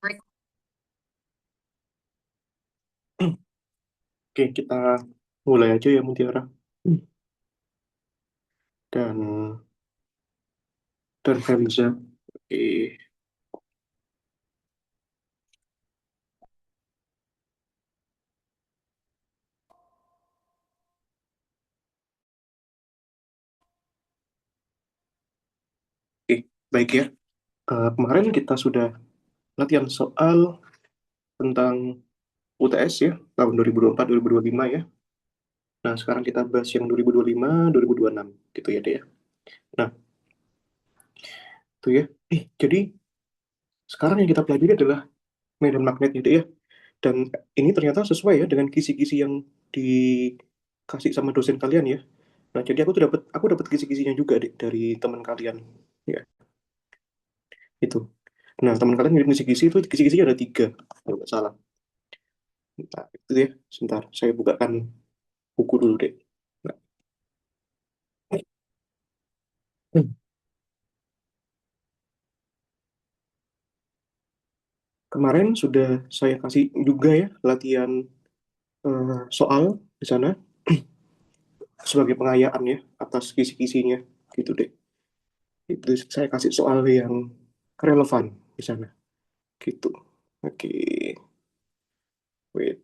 Oke, kita mulai aja ya Mutiara. Dan Hamza. Oke, oke, baik ya. Kemarin kita sudah latihan soal tentang UTS ya, tahun 2024-2025 ya. Nah, sekarang kita bahas yang 2025-2026 gitu ya, Dek ya. Nah, itu ya. Jadi sekarang yang kita pelajari adalah medan magnet ya, Dek ya. Dan ini ternyata sesuai ya dengan kisi-kisi yang dikasih sama dosen kalian ya. Nah, jadi aku dapat kisi-kisinya juga Dek, dari teman kalian. Ya, itu. Nah, teman kalian ngirim kisi-kisi itu kisi-kisinya ada tiga, kalau nggak salah. Nah, itu ya. Sebentar, saya bukakan buku dulu deh. Nah, kemarin sudah saya kasih juga ya latihan soal di sana sebagai pengayaan ya atas kisi-kisinya gitu deh. Itu saya kasih soal yang relevan di sana gitu. Oke, wait.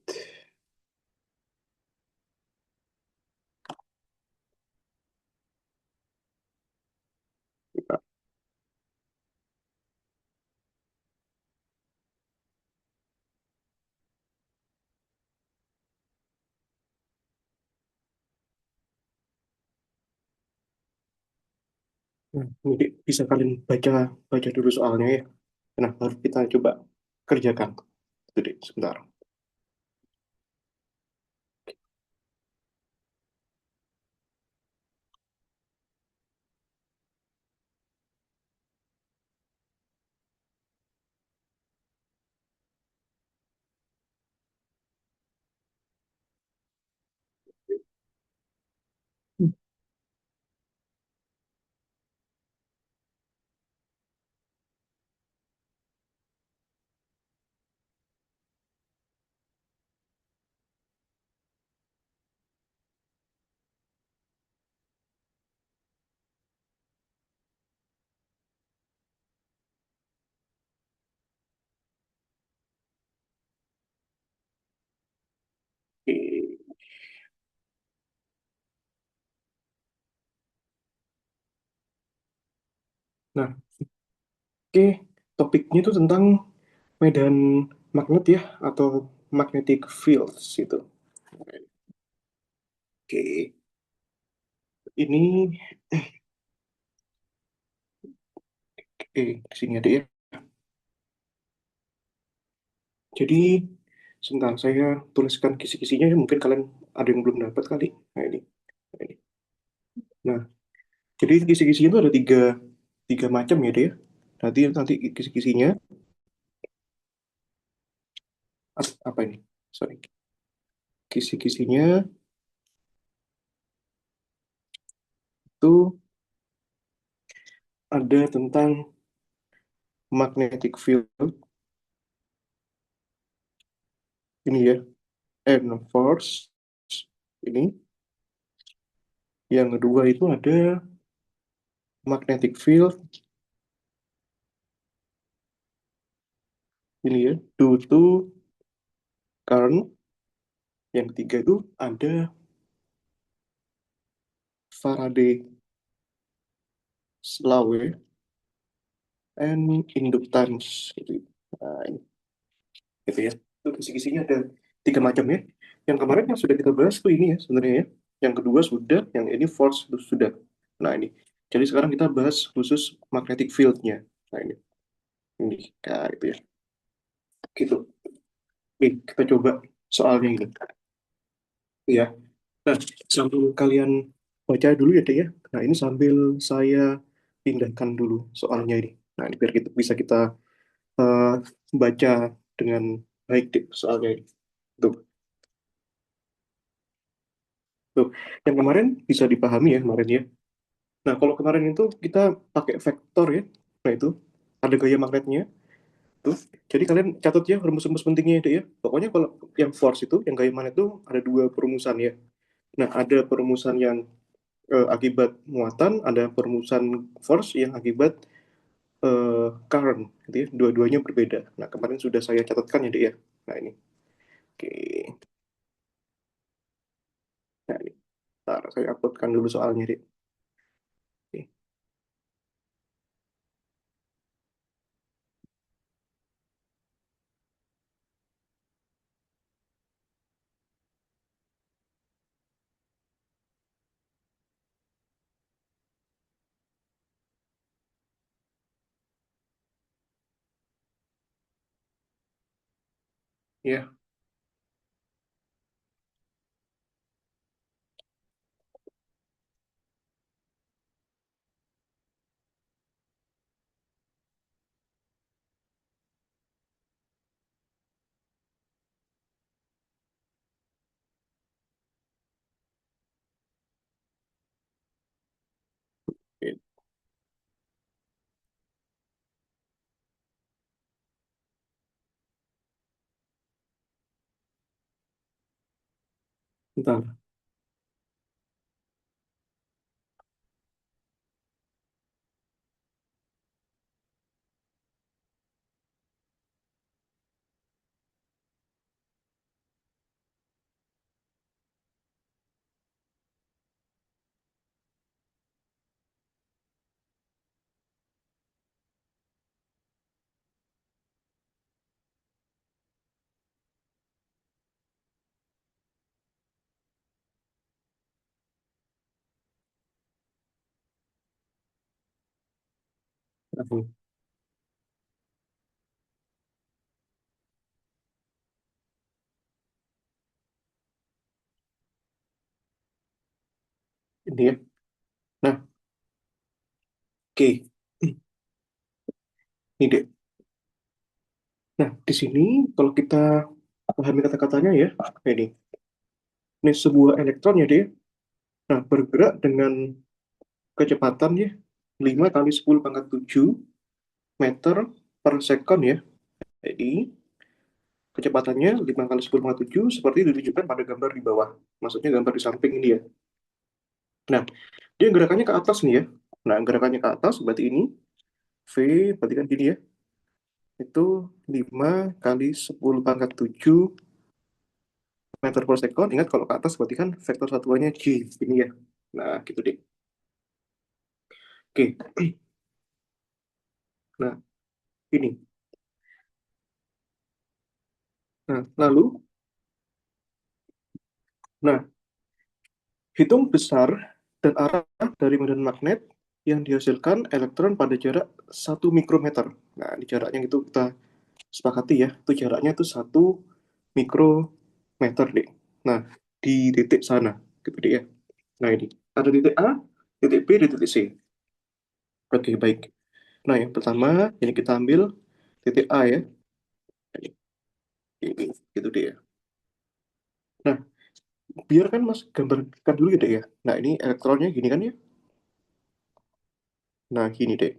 Nah, ini bisa kalian baca baca dulu soalnya ya. Nah, baru kita coba kerjakan. Itu deh, sebentar. Oke. Nah, oke, topiknya itu tentang medan magnet ya, atau magnetic fields itu. Oke, ini sini ada ya. Jadi sebentar saya tuliskan kisi-kisinya ya, mungkin kalian ada yang belum dapat kali. Nah ini, nah, ini. Nah, jadi kisi-kisinya itu ada tiga tiga macam ya dia. Nanti nanti kisi-kisinya apa ini? Sorry, kisi-kisinya itu ada tentang magnetic field ini ya, and force ini. Yang kedua itu ada magnetic field ini ya, due to current. Yang ketiga itu ada Faraday law ya, and inductance gitu. Nah, ini gitu ya. Itu kisi-kisinya ada tiga macam ya. Yang kemarin yang sudah kita bahas tuh ini ya sebenarnya ya. Yang kedua sudah, yang ini force itu sudah. Nah ini. Jadi sekarang kita bahas khusus magnetic field-nya. Nah ini kayak itu ya. Gitu. Oke, kita coba soalnya ini. Ya. Nah, sambil kalian baca dulu ya, Dek ya. Nah, ini sambil saya pindahkan dulu soalnya ini. Nah, ini biar kita bisa kita eh, baca dengan baik, Dek, soalnya ini. Tuh, tuh. Yang kemarin bisa dipahami ya kemarin ya. Nah, kalau kemarin itu kita pakai vektor ya. Nah, itu ada gaya magnetnya tuh. Jadi kalian catat ya rumus-rumus pentingnya itu ya. Pokoknya kalau yang force itu, yang gaya magnet itu ada dua perumusan ya. Nah, ada perumusan yang akibat muatan, ada perumusan force yang akibat current, gitu ya. Dua-duanya berbeda. Nah, kemarin sudah saya catatkan ya, Dek ya. Nah, ini. Oke. Nah, ini. Ntar saya uploadkan dulu soalnya, Dek. Oke. Ya, oke. Bentar. Nah, ini ya. Nah, oke. Ini, Dek. Nah, di sini kalau kita pahami kata-katanya ya, ini. Ini sebuah elektron ya, Dek. Nah, bergerak dengan kecepatan ya 5 kali 10 pangkat 7 meter per second ya. Jadi kecepatannya 5 kali 10 pangkat 7 seperti ditunjukkan pada gambar di bawah. Maksudnya gambar di samping ini ya. Nah, dia gerakannya ke atas nih ya. Nah, gerakannya ke atas berarti ini V berarti kan gini ya. Itu 5 kali 10 pangkat 7 meter per second. Ingat kalau ke atas berarti kan vektor satuannya G ini ya. Nah, gitu deh. Oke. Nah, ini. Nah, lalu nah, hitung besar dan arah dari medan magnet yang dihasilkan elektron pada jarak 1 mikrometer. Nah, di jaraknya itu kita sepakati ya, itu jaraknya itu 1 mikrometer deh. Nah, di titik sana, gitu deh ya. Nah, ini ada titik A, titik B, dan titik C. Oke, baik. Nah, yang pertama ini kita ambil titik A ya. Ini, gitu deh ya. Nah, biarkan Mas gambarkan dulu gitu ya. Nah, ini elektronnya gini kan ya. Nah, gini deh.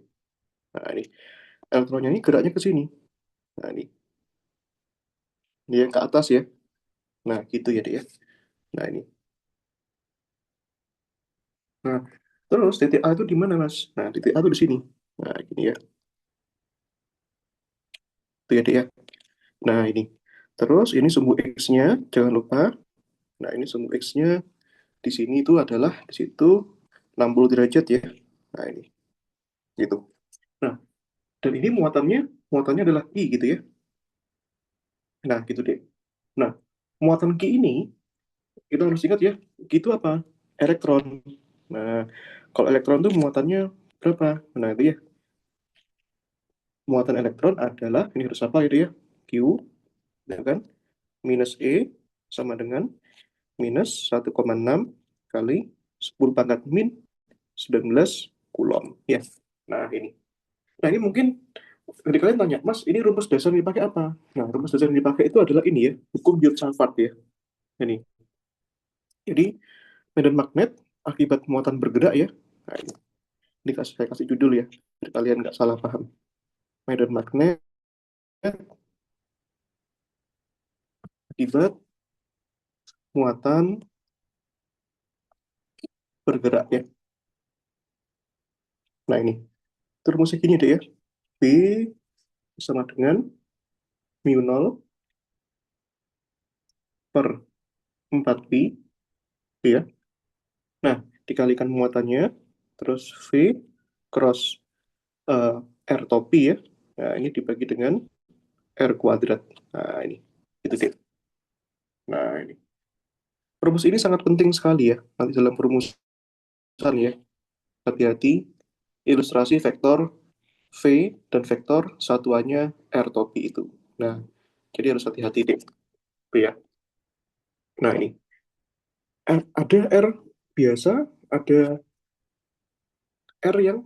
Nah, ini elektronnya ini geraknya ke sini. Nah, ini dia yang ke atas ya. Nah, gitu ya, Dek ya. Nah, ini. Nah, terus titik A itu di mana, Mas? Nah, titik A itu di sini. Nah, gini ya. Itu ya, Dek ya. Nah, ini. Terus ini sumbu X-nya, jangan lupa. Nah, ini sumbu X-nya di sini itu adalah di situ 60 derajat ya. Nah, ini. Gitu. Nah, dan ini muatannya adalah I gitu ya. Nah, gitu, Dek. Nah, muatan Q ini kita harus ingat ya, Q itu apa? Elektron. Nah, kalau elektron itu muatannya berapa? Nah, itu ya. Muatan elektron adalah, ini harus apa gitu ya? Q, ya kan? Minus E sama dengan minus 1,6 kali 10 pangkat min 19 Coulomb. Ya. Nah, ini. Nah, ini mungkin dari kalian tanya, Mas, ini rumus dasar yang dipakai apa? Nah, rumus dasar yang dipakai itu adalah ini ya, hukum Biot-Savart ya. Ini. Jadi, medan magnet akibat muatan bergerak ya. Nah, ini saya kasih judul ya, biar kalian nggak salah paham. Medan magnet akibat muatan bergerak ya. Nah ini, itu rumusnya gini deh ya. V sama dengan mu 0 per 4pi ya. Nah, dikalikan muatannya, terus V cross eh, R topi ya. Nah, ini dibagi dengan R kuadrat. Nah, ini. Itu sih. Nah, ini. Rumus ini sangat penting sekali ya. Nanti dalam perumusan ya. Hati-hati ilustrasi vektor V dan vektor satuannya R topi itu. Nah, jadi harus hati-hati deh. Itu ya. Nah, ini. Ada R biasa, ada R yang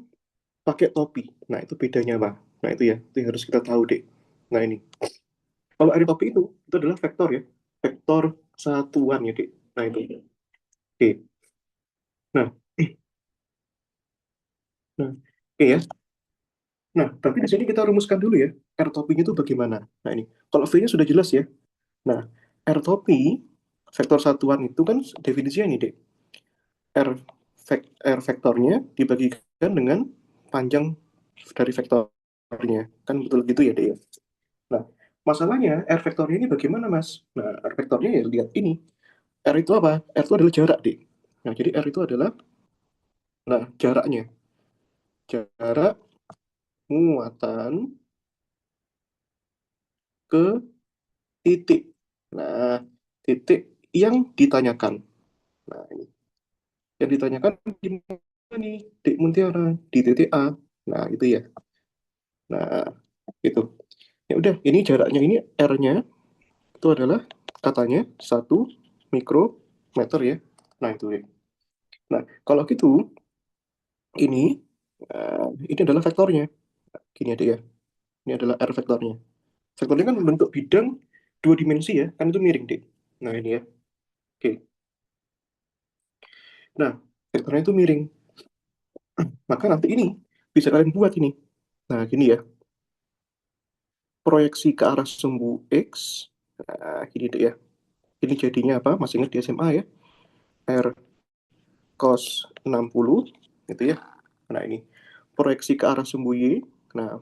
pakai topi. Nah, itu bedanya apa? Nah, itu ya. Itu yang harus kita tahu deh. Nah, ini. Kalau R topi itu adalah vektor ya. Vektor satuan ya, Dek. Nah, itu. Oke. Nah, nah, oke ya. Nah, tapi di sini kita rumuskan dulu ya. R topinya itu bagaimana? Nah, ini. Kalau V-nya sudah jelas ya. Nah, R topi, vektor satuan itu kan definisinya ini, Dek. R, R vektornya dibagikan dengan panjang dari vektornya. Kan betul gitu ya, Dek ya. Nah, masalahnya R vektornya ini bagaimana, Mas? Nah, R vektornya ya lihat ini. R itu apa? R itu adalah jarak, Dek. Nah, jadi R itu adalah, nah, jaraknya. Jarak muatan ke titik. Nah, titik yang ditanyakan. Nah, ini. Yang ditanyakan di mana nih? Di Muntiara, di titik A. Nah, itu ya. Nah, itu. Ya udah, ini jaraknya ini R-nya itu adalah katanya 1 mikrometer ya. Nah, itu ya. Nah, kalau gitu, ini ini adalah vektornya. Gini ada ya. Ini adalah R vektornya. Vektornya kan bentuk bidang dua dimensi ya. Kan itu miring, Dek. Nah, ini ya. Oke. Nah, vektornya itu miring. Maka nanti ini bisa kalian buat ini. Nah, gini ya. Proyeksi ke arah sumbu X. Nah, gini deh ya. Ini jadinya apa? Masih ingat di SMA ya. R cos 60 gitu ya. Nah, ini proyeksi ke arah sumbu Y. Nah,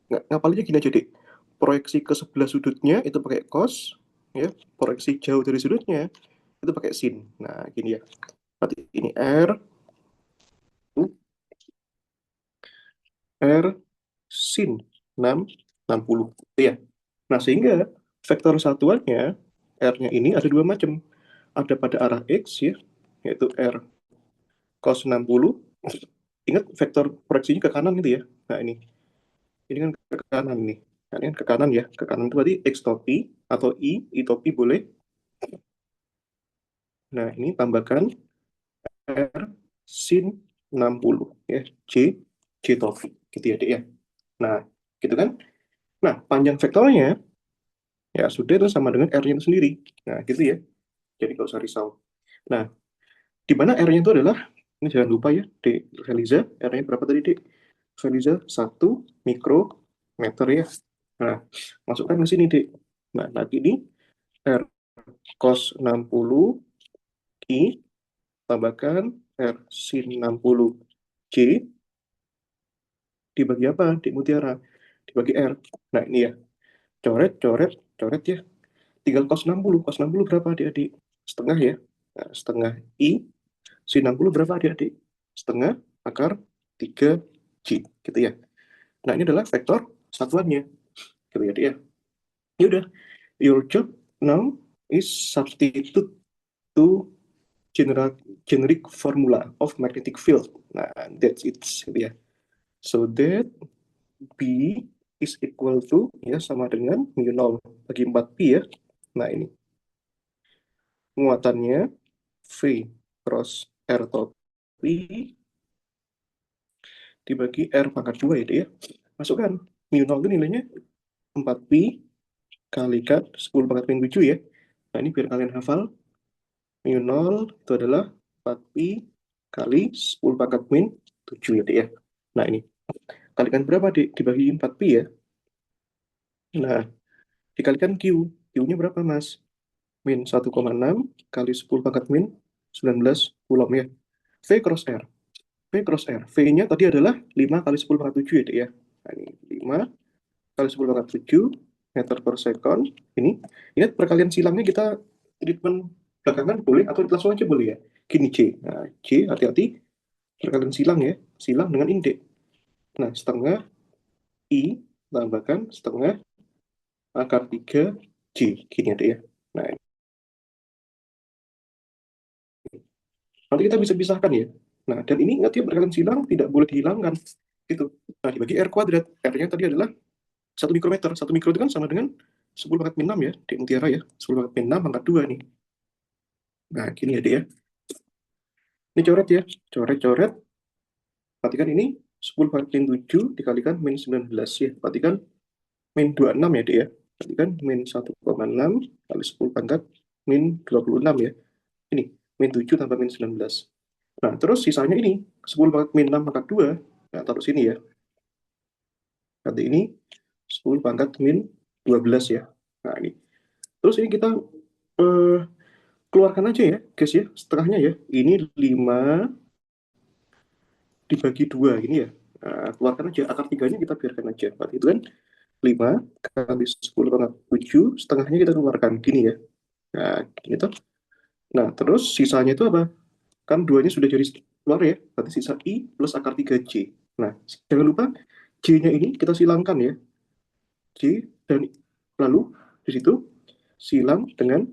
ngapalinnya gini aja, Dek. Proyeksi ke sebelah sudutnya itu pakai cos ya. Proyeksi jauh dari sudutnya itu pakai sin. Nah, gini ya. Berarti ini R R sin 60 gitu ya. Nah, sehingga vektor satuannya R-nya ini ada dua macam. Ada pada arah X ya, yaitu R cos 60. Ingat vektor proyeksinya ke kanan gitu ya. Nah, ini kan ke kanan nih. Nah, ini kan ke kanan ya. Ke kanan itu berarti X topi atau I topi boleh. Nah, ini tambahkan R sin 60 ya. J topi gitu ya, Dek ya. Nah, gitu kan. Nah, panjang vektornya ya sudah itu sama dengan R-nya itu sendiri. Nah, gitu ya. Jadi nggak usah risau. Nah, di mana R-nya itu adalah, ini jangan lupa ya, D. Feliza, R-nya berapa tadi, D? Feliza 1 mikrometer ya. Nah, masukkan ke sini, D. Nah, nanti ini R cos 60 I tambahkan R sin 60 J dibagi apa? Di mutiara. Dibagi R. Nah, ini ya. Coret, coret, coret ya. Tinggal cos 60. Cos 60 berapa, adik-adik? Setengah ya. Nah, setengah I sin 60 berapa, adik-adik? Setengah akar 3J. Gitu ya. Nah, ini adalah vektor satuannya. Gitu ya, dia. Ya udah, your job now is substitute to general generic formula of magnetic field. Nah, that's it, gitu ya. So that B is equal to ya sama dengan mu 0 bagi 4pi ya. Nah, ini muatannya V cross R topi dibagi R pangkat 2 ya, dia. Masukkan mu 0 itu nilainya 4pi kalikan 10 pangkat min 7 ya. Nah, ini biar kalian hafal. Mu 0 itu adalah 4pi kali 10 pangkat min 7 ya, Dek ya. Nah, ini. Kalikan berapa, Dek? Dibagi 4pi ya. Nah, dikalikan Q. Q-nya berapa, Mas? Min 1,6 kali 10 pangkat min 19 Coulomb ya. V cross R. V cross R. V-nya tadi adalah 5 kali 10 pangkat 7 ya, Dek ya. Nah, ini 5 kali 10 pangkat 7 meter per second. Ini perkalian silangnya kita treatment belakangan boleh atau langsung aja boleh ya. Gini C. Nah, C hati-hati perkalian silang ya. Silang dengan indeks. Nah, setengah I tambahkan setengah akar 3 J. Gini ada ya. Nah, nanti kita bisa pisahkan ya. Nah, dan ini ingat ya, perkalian silang tidak boleh dihilangkan. Gitu. Nah, dibagi R kuadrat. R-nya tadi adalah 1 mikrometer. 1 mikro itu kan sama dengan 10 pangkat min 6 ya, di mutiara ya. 10 pangkat min 6 pangkat 2 nih. Nah, gini ya, Dek ya. Ini coret ya. Coret-coret. Perhatikan ini 10 pangkat min 7 dikalikan min 19 ya. Perhatikan min 26 ya, Dek ya. Perhatikan min 1,6 kali 10 pangkat min 26 ya. Ini, min 7 tambah min 19. Nah, terus sisanya ini, 10 pangkat min 6 pangkat 2, nah, taruh sini ya. Nanti ini 10 pangkat min 12 ya. Nah, ini. Terus ini kita eh, keluarkan aja ya, guys ya, setengahnya ya. Ini 5 dibagi 2, ini ya. Nah, keluarkan aja, akar tiganya kita biarkan aja. Berarti itu kan 5 kali 10 pangkat 7, setengahnya kita keluarkan, gini ya. Nah, gini tuh. Nah, terus sisanya itu apa? Kan duanya sudah jadi keluar ya, berarti sisa I plus akar 3J. Nah, jangan lupa J-nya ini kita silangkan ya. J dan lalu di situ silang dengan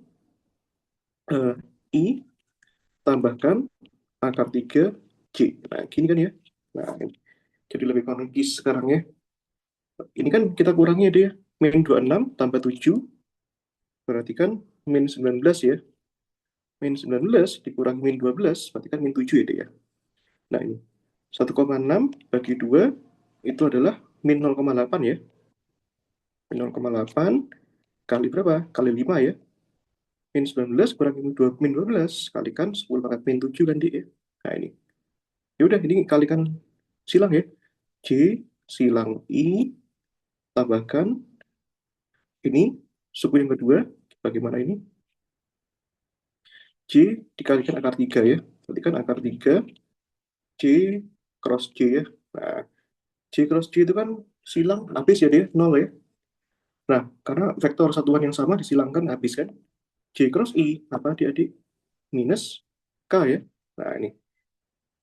I tambahkan akar 3J. Nah, gini kan ya. Nah, jadi lebih kronologis sekarang ya. Ini kan kita kurangi deh ya. Min 26 tambah 7 berarti kan min 19 ya. Min 19 dikurangi min 12 berarti kan min 7 ya deh ya. Nah, ini 1,6 bagi 2 itu adalah min 0,8 ya. Min 0,8 kali berapa? Kali 5 ya. Min 19 kurangi min 12 kalikan 10 pangkat min 7 kan di ya. Nah, ini. Ya udah, ini kalikan silang ya. J silang I tambahkan ini suku yang kedua bagaimana ini? J dikalikan akar 3 ya. Berarti kan akar 3 J cross J ya. Nah, J cross J itu kan silang habis ya dia 0 ya. Nah, karena vektor satuan yang sama disilangkan habis kan. J cross I apa adik-adik? Minus K ya. Nah, ini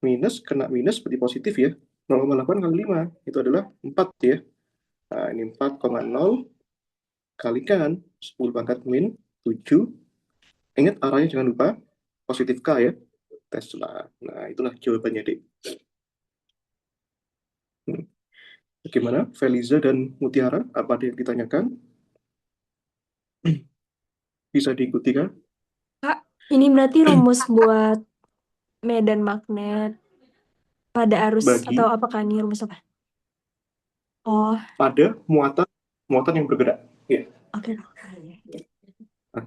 minus kena minus berarti positif ya. 0,8 kali 5 itu adalah 4 ya. Nah, ini 4,0 kalikan 10 pangkat min 7. Ingat arahnya jangan lupa positif K ya. Tesla. Nah, itulah jawabannya, Dek. Bagaimana? Feliza dan Mutiara, apa ada yang ditanyakan? Bisa diikuti kan? Kak, ini berarti rumus buat medan magnet pada arus atau Bagi apakah ini rumus apa? Oh, pada muatan muatan yang bergerak. Ya. oke. Nah,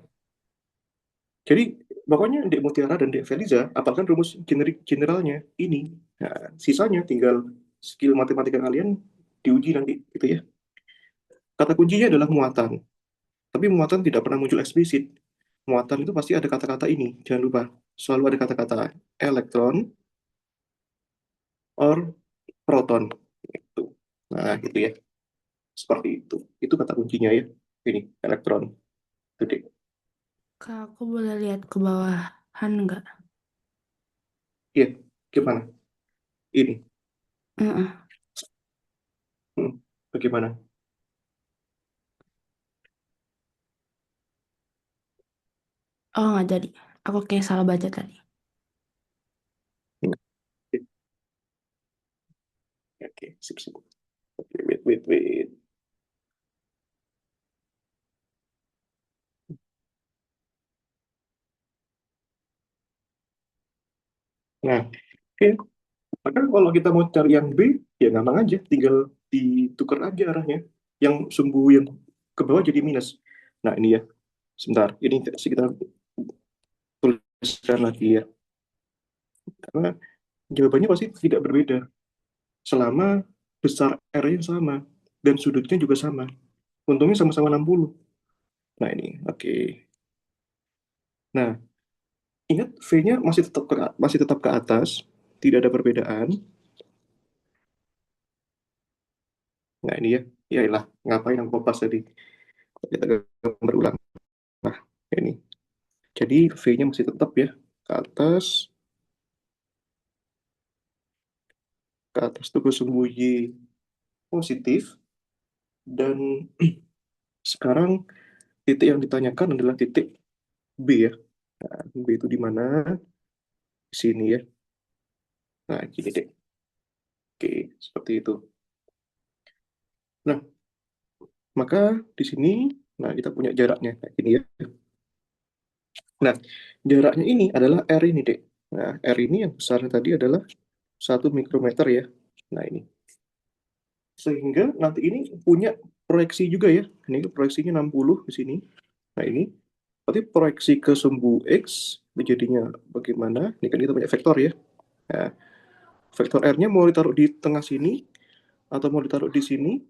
jadi pokoknya Dek Mutiara dan Dek Feliza, apalkan rumus generik generalnya ini. Nah, sisanya tinggal skill matematika kalian diuji nanti, gitu ya. Kata kuncinya adalah muatan. Tapi muatan tidak pernah muncul eksplisit. Muatan itu pasti ada kata-kata ini, jangan lupa. Selalu ada kata-kata elektron or proton. Itu. Nah, gitu ya. Seperti itu. Itu kata kuncinya ya. Ini, elektron. Itu deh. Kak, aku boleh lihat ke bawahan nggak? Iya, gimana? Ini. Heeh. Bagaimana? Oh, nggak jadi. Aku kayak salah baca tadi. Oke, sip, sip. Oke, wait, wait, wait. Nah, oke. Maka kalau kita mau cari yang B, ya gampang aja. Tinggal ditukar aja arahnya. Yang sumbu yang ke bawah jadi minus. Nah, ini ya. Sebentar. Ini kita tuliskan lagi ya. Karena jawabannya pasti tidak berbeda. Selama besar R-nya sama. Dan sudutnya juga sama. Untungnya sama-sama 60. Nah, ini. Oke. Nah, ingat V-nya masih tetap ke atas, tidak ada perbedaan. Nah, ini ya. Yaelah, ngapain yang kopas tadi? Kita gambar ulang. Nah, ini. Jadi V-nya masih tetap ya ke atas. Ke atas tuh sembunyi positif. Dan sekarang titik yang ditanyakan adalah titik B ya. Nah, B itu di mana? Di sini ya. Nah, gini deh. Oke, seperti itu. Nah, maka di sini, nah kita punya jaraknya kayak gini ya. Nah, jaraknya ini adalah R ini deh. Nah, R ini yang besar tadi adalah 1 mikrometer ya. Nah, ini. Sehingga nanti ini punya proyeksi juga ya. Ini proyeksinya 60 di sini. Nah, ini. Berarti proyeksi ke sumbu X jadinya bagaimana? Ini kan kita punya vektor ya. Nah, vektor R-nya mau ditaruh di tengah sini atau mau ditaruh di sini,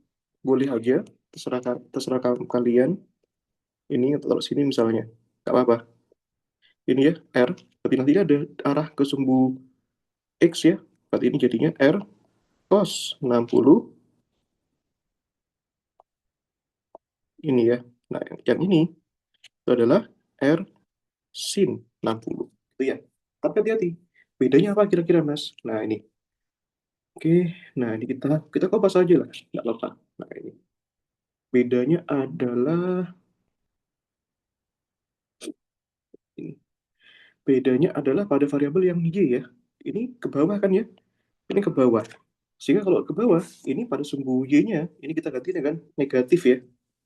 boleh aja. Terserah kalian. Ini atau taruh sini misalnya. Nggak apa-apa. Ini ya, R. Tapi nanti ada arah ke sumbu X ya. Berarti ini jadinya R cos 60 ini ya. Nah, yang ini itu adalah R sin 60. Itu ya. Tapi hati-hati. Bedanya apa kira-kira, Mas? Nah, ini. Oke, nah ini kita kopas aja lah, nggak apa-apa. Nah, ini. Bedanya adalah ini. Bedanya adalah pada variabel yang Y ya. Ini ke bawah kan ya? Ini ke bawah. Sehingga kalau ke bawah, ini pada sumbu Y-nya, ini kita ganti dengan negatif ya.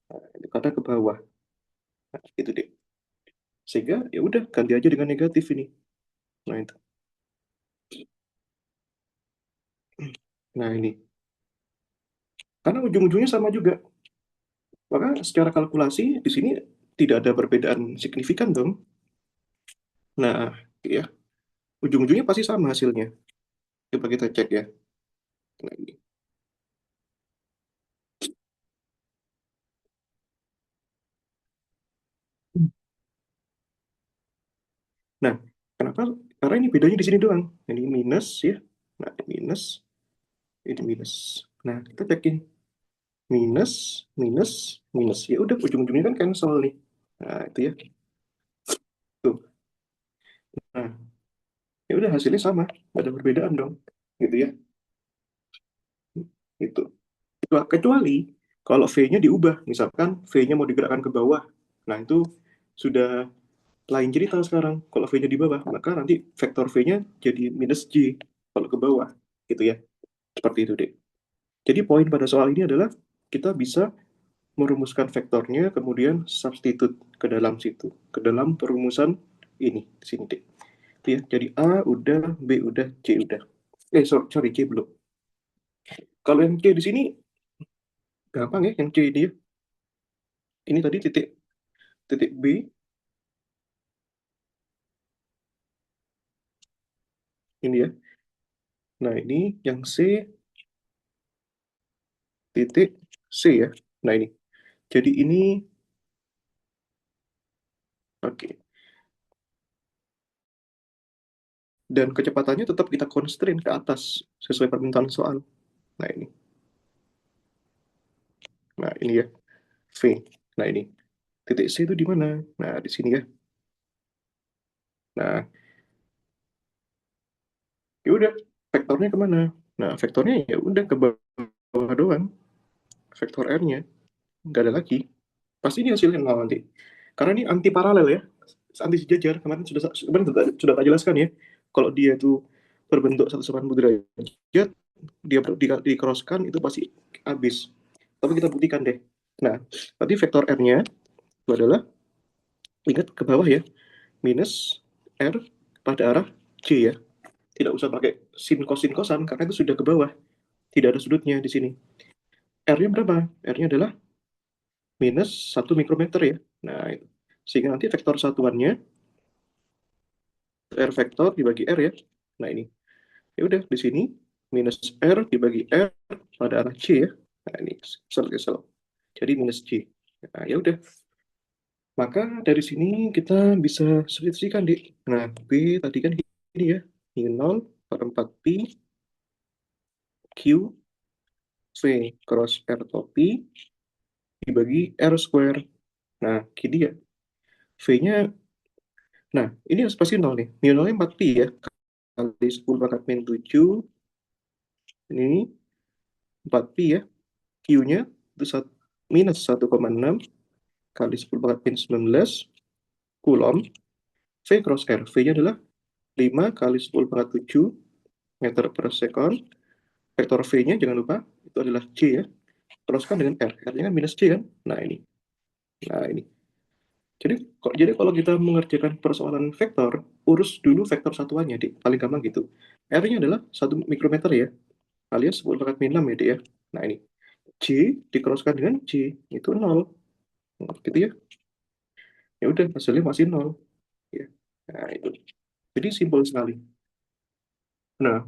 Nah, ini karena ke bawah. Nah, gitu deh. Sehingga ya udah ganti aja dengan negatif ini. Nah, itu. Nah, ini. Karena ujung-ujungnya sama juga. Maka secara kalkulasi di sini tidak ada perbedaan signifikan dong. Nah, ya, ujung-ujungnya pasti sama hasilnya. Coba kita cek ya. Nah, ini. Nah, kenapa? Karena ini bedanya di sini doang. Ini minus ya. Nah, minus, ini minus. Nah, kita cekin minus, minus, minus. Ya udah ujung-ujungnya kan cancel nih. Nah, itu ya. Tuh. Nah, ya udah hasilnya sama, nggak ada perbedaan dong. Gitu ya. Itu. Kecuali kalau V-nya diubah, misalkan V-nya mau digerakkan ke bawah. Nah, itu sudah lain cerita sekarang. Kalau V-nya di bawah, maka nanti vektor V-nya jadi minus J kalau ke bawah. Gitu ya. Seperti itu deh. Jadi poin pada soal ini adalah kita bisa merumuskan vektornya, kemudian substitute ke dalam situ, ke dalam perumusan ini, di sini deh. Ya, jadi A udah, B udah, C udah. Sorry, C belum. Kalau yang C di sini gampang ya, yang C ini ya. Ini tadi titik titik B, ini ya. Nah, ini yang C titik C ya. Nah, ini. Jadi ini, oke. Dan kecepatannya tetap kita constrain ke atas sesuai permintaan soal. Nah, ini. Nah, ini ya. V. Nah, ini. Titik C itu di mana? Nah, di sini ya. Nah, ya udah, vektornya kemana? Nah, vektornya ya udah ke bawah doang. Vektor R-nya. Nggak ada lagi. Pasti ini hasilnya nol nanti. Karena ini anti paralel ya. Anti sejajar. Kemarin sudah tak jelaskan ya. Kalau dia itu berbentuk 180 derajat, dia di crosskan itu pasti habis. Tapi kita buktikan deh. Nah, tadi vektor R-nya itu adalah, ingat ke bawah ya, minus R pada arah J ya. Tidak usah pakai sin kosin kosan karena itu sudah ke bawah. Tidak ada sudutnya di sini. R-nya berapa? R-nya adalah minus 1 mikrometer ya. Nah, itu. Sehingga nanti vektor satuannya R vektor dibagi R ya. Nah, ini. Ya udah di sini minus R dibagi R pada arah C ya. Nah, ini kesel. Jadi minus C. Nah, ya udah. Maka dari sini kita bisa substitusikan, Dik. Nah, B tadi kan ini ya, mu 0 per 4pi Q V cross R topi dibagi R square. Nah, gini ya. V-nya, nah ini harus pasti 0 nih. Mu 0-nya 4pi ya. Kali 10 pangkat min 7. Ini 4pi ya. Q-nya itu minus 1,6 kali 10 pangkat min 19 Coulomb. V cross R. V-nya adalah 5 kali 10 pangkat 7 meter per second. Vektor V-nya jangan lupa, itu adalah C ya. Teruskan dengan R. R-nya kan minus C kan? Nah ini. Nah ini. Jadi kalau kita mengerjakan persoalan vektor, urus dulu vektor satuannya, Dik. Paling gampang gitu. R-nya adalah 1 mikrometer ya, alias 10 pangkat min 6 ya, Dik ya. Nah ini. C dikeroskan dengan C, itu 0. Gitu ya. Ya udah, hasilnya masih 0. Ya. Nah itu. Jadi simpel sekali. Nah,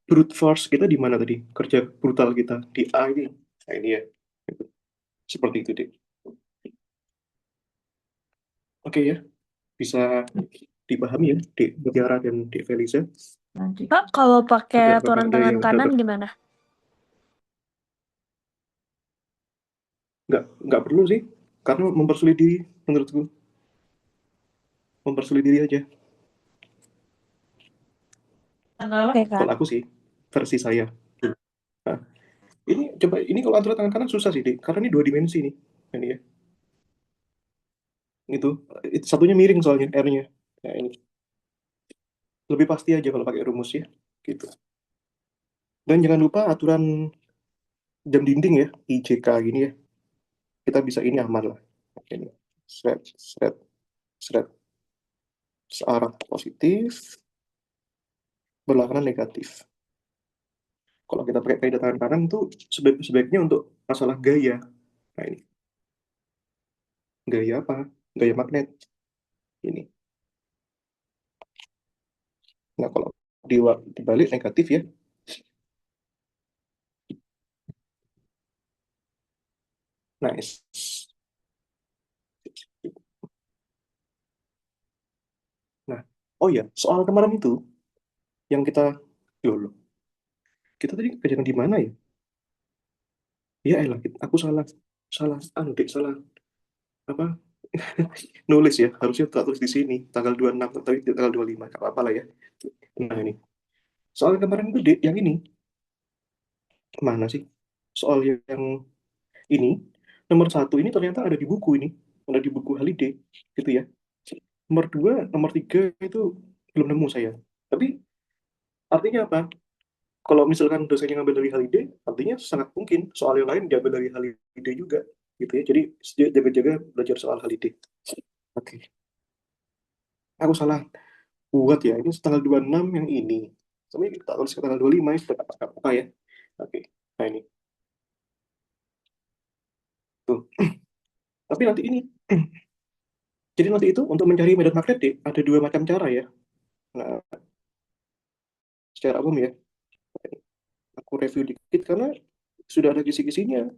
brute force kita di mana tadi? Kerja brutal kita di A ini. Nah ini ya. Seperti itu, Dik. Oke ya, bisa dipahami ya, Dek Mutiara dan Dek Feliza. Pak, kalau pakai Apakah aturan ada tangan yang kanan dapat? gimana? Nggak perlu sih, karena mempersulit diri, menurutku. Mempersulit diri aja. Oke, Kak. Kalau aku sih, versi saya. Nah, ini kalau aturan tangan kanan susah sih, Dek, karena ini 2 dimensi nih. Ini ya, itu satunya miring soalnya, R-nya. Nah, ini lebih pasti aja kalau pakai rumus ya, gitu. Dan jangan lupa aturan jam dinding ya, IJK gini ya. Kita bisa ini aman lah. Ini, seret, seret, seret. Searah positif, berlawanan negatif. Kalau kita pakai kaidah tangan kanan itu sebaiknya untuk masalah gaya. Nah ini, gaya apa? Gaya magnet. Ini. Nah kalau dibalik negatif ya. Nice. Nah, oh ya, soal kemarin itu yang kita dulu. Kita tadi kejadian di mana ya? Ya elah, aku salah. Salah, dek, salah. Apa? Nulis ya, harusnya tak tulis di sini. Tanggal 26, tapi tanggal 25. Gak apa-apa lah ya. Nah ini. Soal kemarin itu, Dek, yang ini. Mana sih? Soal yang ini, nomor 1 ini ternyata ada di buku ini. Ada di buku Haliday, gitu ya. Nomor 2, nomor 3 itu belum nemu saya. Tapi artinya apa? Kalau misalkan dosennya ngambil dari Haliday, artinya sangat mungkin soal yang lain diambil dari Haliday juga. Gitu ya. Jadi jaga-jaga belajar soal Haliday. Oke. Aku salah buat ya. Ini tanggal 26 yang ini. Tapi tak tulis ke tanggal 25 itu apa ya. Oke. Nah ini. Tuh. Tapi nanti ini. Jadi nanti itu untuk mencari medan magnetik ada 2 macam cara ya. Nah, secara umum ya, aku review dikit karena sudah ada kisi-kisinya,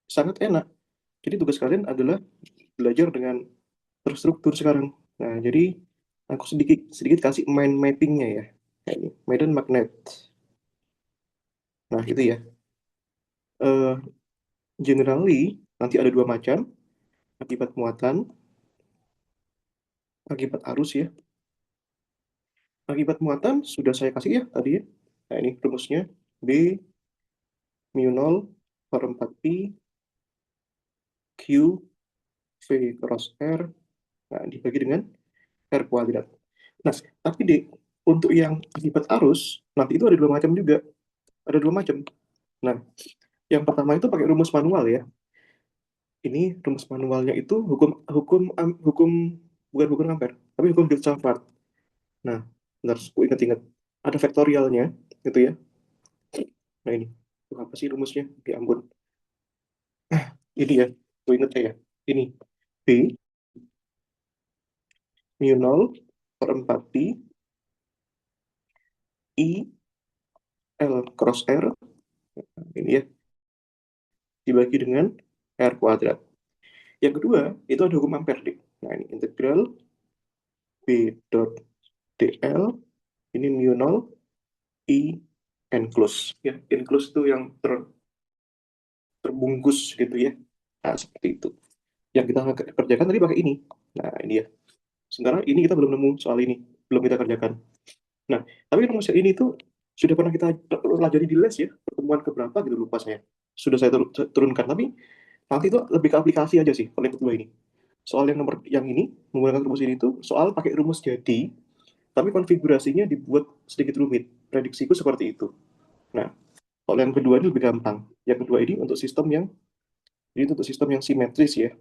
sangat enak. Jadi tugas kalian adalah belajar dengan terstruktur sekarang. Nah, jadi aku sedikit sedikit kasih mind mappingnya ya. Kayak ini, medan magnet. Nah, itu ya. Eh, generally nanti ada 2 macam, akibat muatan, akibat arus ya. Akibat muatan sudah saya kasih ya tadi ya. Nah, ini rumusnya B mu 0 per 4pi Q V cross R, nah, dibagi dengan R kuadrat. Nah, tapi untuk yang akibat arus, nanti itu ada 2 macam juga. Ada 2 macam. Nah, yang pertama itu pakai rumus manual ya. Ini rumus manualnya itu hukum hukum hukum bukan hukum Ampere, tapi hukum Filsafat. Nah, bentar, aku ingat-ingat. Ada vektorialnya, gitu ya. Nah ini, apa sih rumusnya? Ya ampun. Ini ya, aku ingat ya. Ini, B mu 0 per 4pi I L cross R, ini ya, dibagi dengan R kuadrat. Yang kedua, itu ada hukum ampere, Dik. Nah, ini integral B dot dl, ini mu nol, I enclosed. Ya, enclosed itu yang terbungkus gitu ya. Nah, seperti itu. Yang kita kerjakan tadi pakai ini. Nah, ini ya. Sementara ini kita belum nemu soal ini. Belum kita kerjakan. Nah, tapi rumus ini tuh sudah pernah kita pelajari di les ya. Pertemuan keberapa gitu lupa saya. Sudah saya turunkan. Tapi nanti itu lebih ke aplikasi aja sih. Kalau yang kedua ini. Soal yang nomor yang ini, menggunakan rumus ini tuh soal pakai rumus jadi, tapi konfigurasinya dibuat sedikit rumit. Prediksiku seperti itu. Nah, kalau yang kedua ini lebih gampang. Yang kedua ini untuk sistem yang ini untuk sistem yang simetris ya.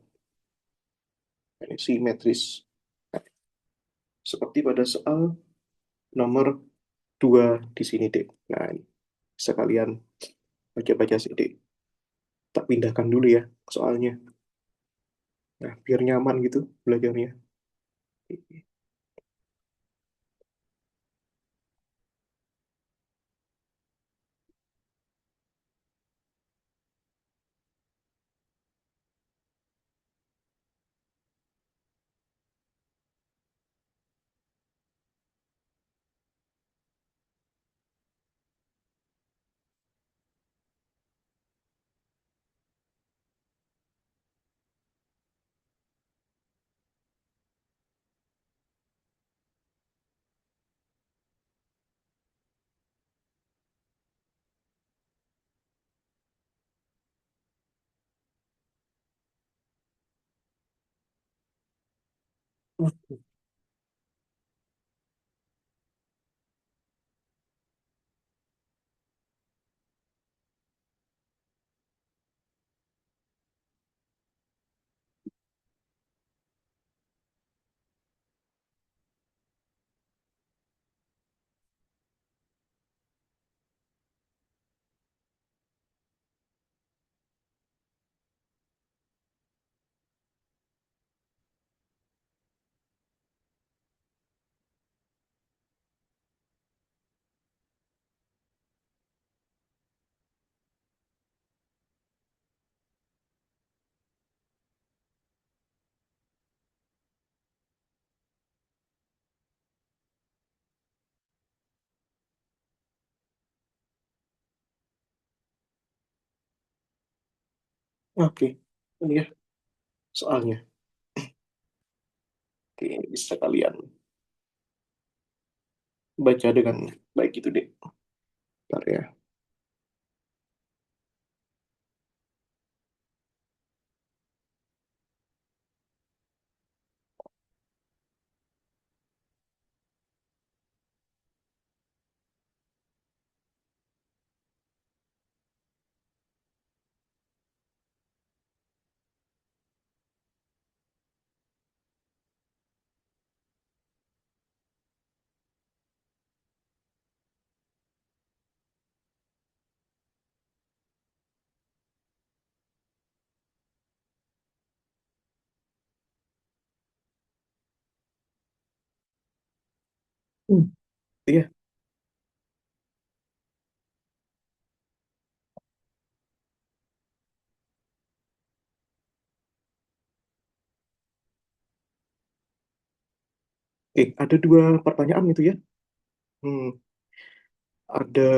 Ini simetris. Nah, seperti pada soal nomor 2 di sini, Dek. Nah, ini sekalian baca-baca sih, Dek. Tak pindahkan dulu ya soalnya. Nah, biar nyaman gitu belajarnya. Oke, ini ya soalnya. Oke, bisa kalian baca dengan baik itu, Dek. Bentar ya. Iya. Oke, ada dua pertanyaan itu ya. Hmm, ada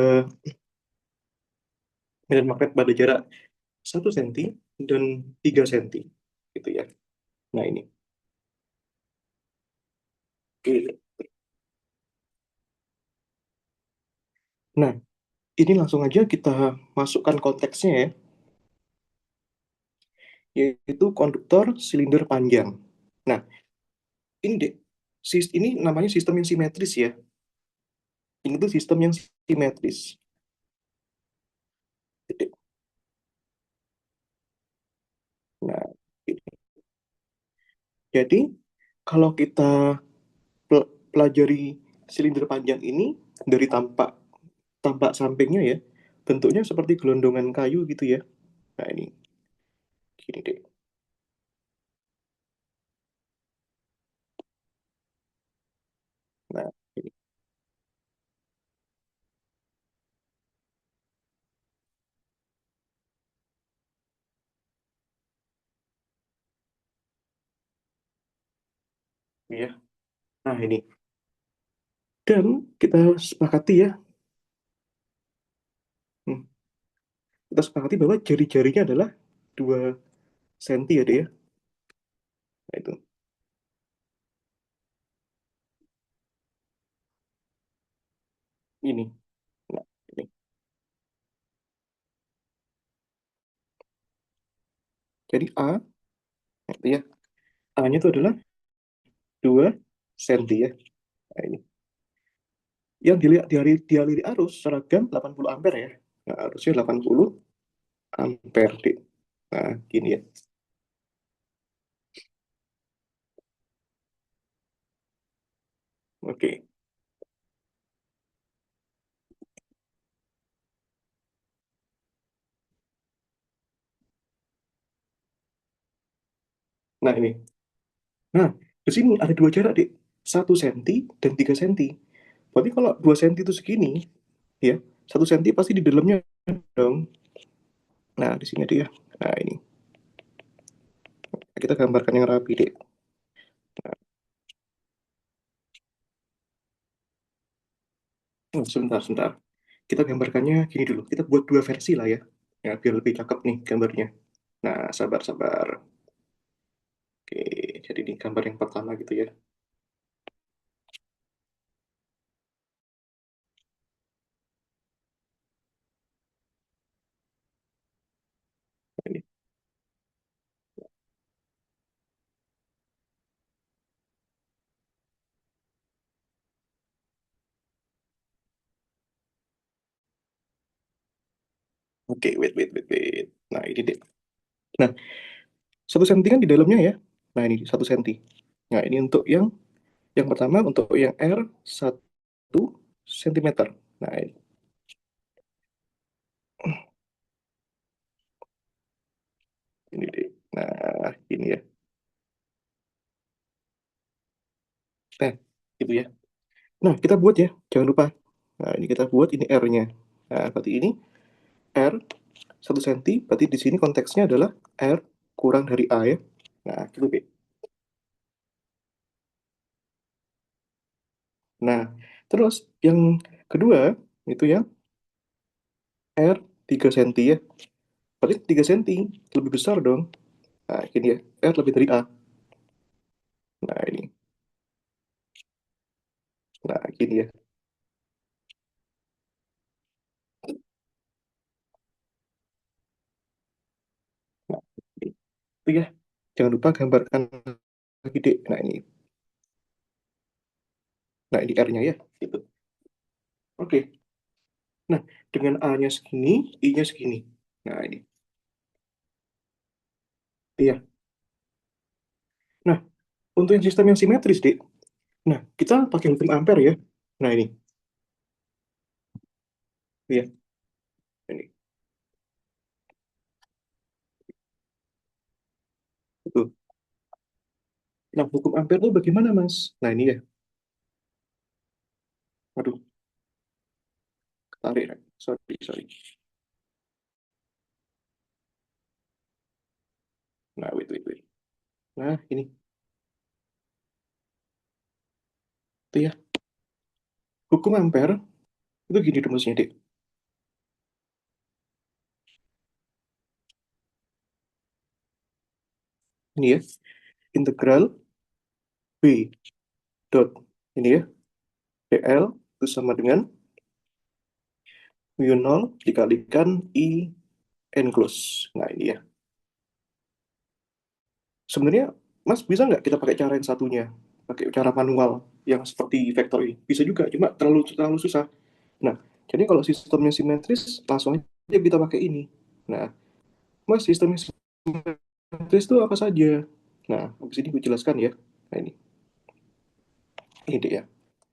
medan magnet pada jarak 1 cm dan 3 cm. Gitu ya. Nah, ini. Oke. Nah, ini langsung aja kita masukkan konteksnya ya, yaitu konduktor silinder panjang. Nah, ini deh, ini namanya sistem yang simetris ya. Ini tuh sistem yang simetris. Nah, jadi kalau kita pelajari silinder panjang ini dari tampak tampak sampingnya ya, bentuknya seperti gelondongan kayu gitu ya. Nah, ini gini deh. Nah, ini. Ya. Nah, ini. Dan kita sepakati ya, hmm, kita sepakati bahwa jari-jarinya adalah 2 senti ya, Dek, ya. Nah, itu. Ini. Nah, ini. Jadi A, nah, itu ya. A-nya itu adalah 2 senti ya. Nah, ini. Yang dialiri arus seragam 80 ampere ya. Nah, arusnya 80 ampere, Dek. Nah, gini ya. Oke. Nah, ini. Nah, di sini ada 2 jarak, Dek. 1 senti dan 3 senti. Berarti kalau 2 senti itu segini, ya, 1 senti pasti di dalamnya dong. Nah, di sini dia. Nah, ini. Kita gambarkan yang rapi, Dek. Sebentar, sebentar. Kita gambarkannya gini dulu. Kita buat 2 versi lah ya. Ya, biar lebih cakep nih gambarnya. Nah, sabar-sabar. Oke, jadi ini gambar yang pertama gitu ya. Ini. Oke, wait, wait, wait, wait. Nah, ini deh. Nah, 1 senti kan di dalamnya ya. Nah, ini 1 senti. Nah, ini untuk yang pertama untuk yang R 1 sentimeter. Nah, ini deh. Nah, ini ya. Nah, gitu ya. Nah, kita buat ya. Jangan lupa. Nah, ini kita buat ini R-nya. Nah, berarti ini R 1 senti. Berarti di sini konteksnya adalah R kurang dari A ya. Nah, gitu deh. Nah, terus yang kedua itu yang R 3 senti ya. Berarti 3 senti lebih besar dong. Nah, gini ya. R lebih dari A. Nah, ini. Nah, gini ya. Nah, ini. Itu ya. Jangan lupa gambarkan lagi, Dek. Nah, ini. Nah, ini R-nya ya. Gitu. Oke. Nah, dengan A-nya segini, I-nya segini. Nah, ini. Iya. Nah, untuk yang sistem yang simetris, Dek. Nah, kita pakai hukum ampere ya. Nah, ini. Iya. Ini. Betul. Nah, hukum ampere itu bagaimana, Mas? Nah, ini ya. Aduh, ketarik. Sorry, sorry. Nah, wait, wait, wait. Nah, ini. Itu ya. Hukum ampere itu gini rumusnya, Dek. Ini ya. Integral B dot. Ini ya. dl itu sama dengan mu 0 dikalikan I enclose. Nah, ini ya. Sebenarnya, Mas, bisa nggak kita pakai cara yang satunya? Pakai cara manual yang seperti vektor ini? Bisa juga, cuma terlalu terlalu susah. Nah, jadi kalau sistemnya simetris, langsung aja kita pakai ini. Nah, Mas, sistemnya simetris itu apa saja? Nah, habis ini gue jelaskan ya. Nah, ini dia ya.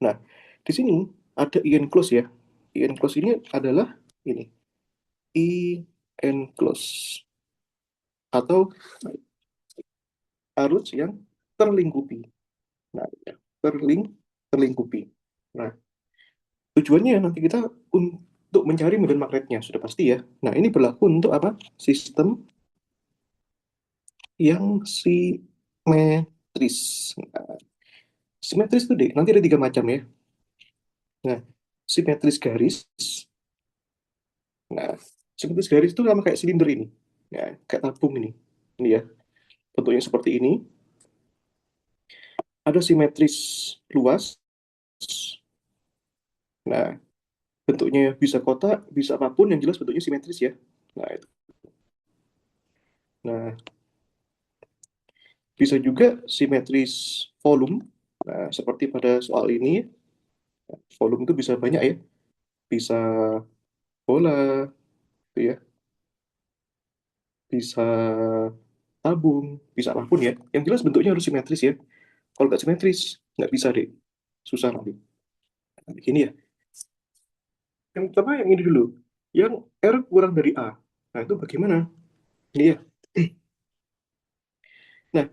Nah, di sini ada I enclose ya. I enclose ini adalah ini. I enclose atau arus yang terlingkupi. Nah, ya, terlingkupi. Nah, tujuannya nanti kita untuk mencari medan magnetnya sudah pasti ya. Nah, ini berlaku untuk apa? Sistem yang simetris. Nah, Simetris itu deh, nanti ada 3 macam ya. Nah, simetris garis. Nah, simetris garis itu sama kayak silinder ini. Ya, kayak tabung ini. Ini ya, bentuknya seperti ini. Ada simetris luas. Nah, bentuknya bisa kotak, bisa apapun, yang jelas bentuknya simetris ya. Nah, itu. Nah, bisa juga simetris volume. Nah, seperti pada soal ini, volume itu bisa banyak ya. Bisa bola, gitu ya. Bisa tabung, bisa apapun ya. Yang jelas bentuknya harus simetris ya. Kalau nggak simetris, nggak bisa deh. Susah nanti. Nah, begini ya. Yang pertama yang ini dulu. Yang R kurang dari A. Nah, itu bagaimana? Ini ya. Nah,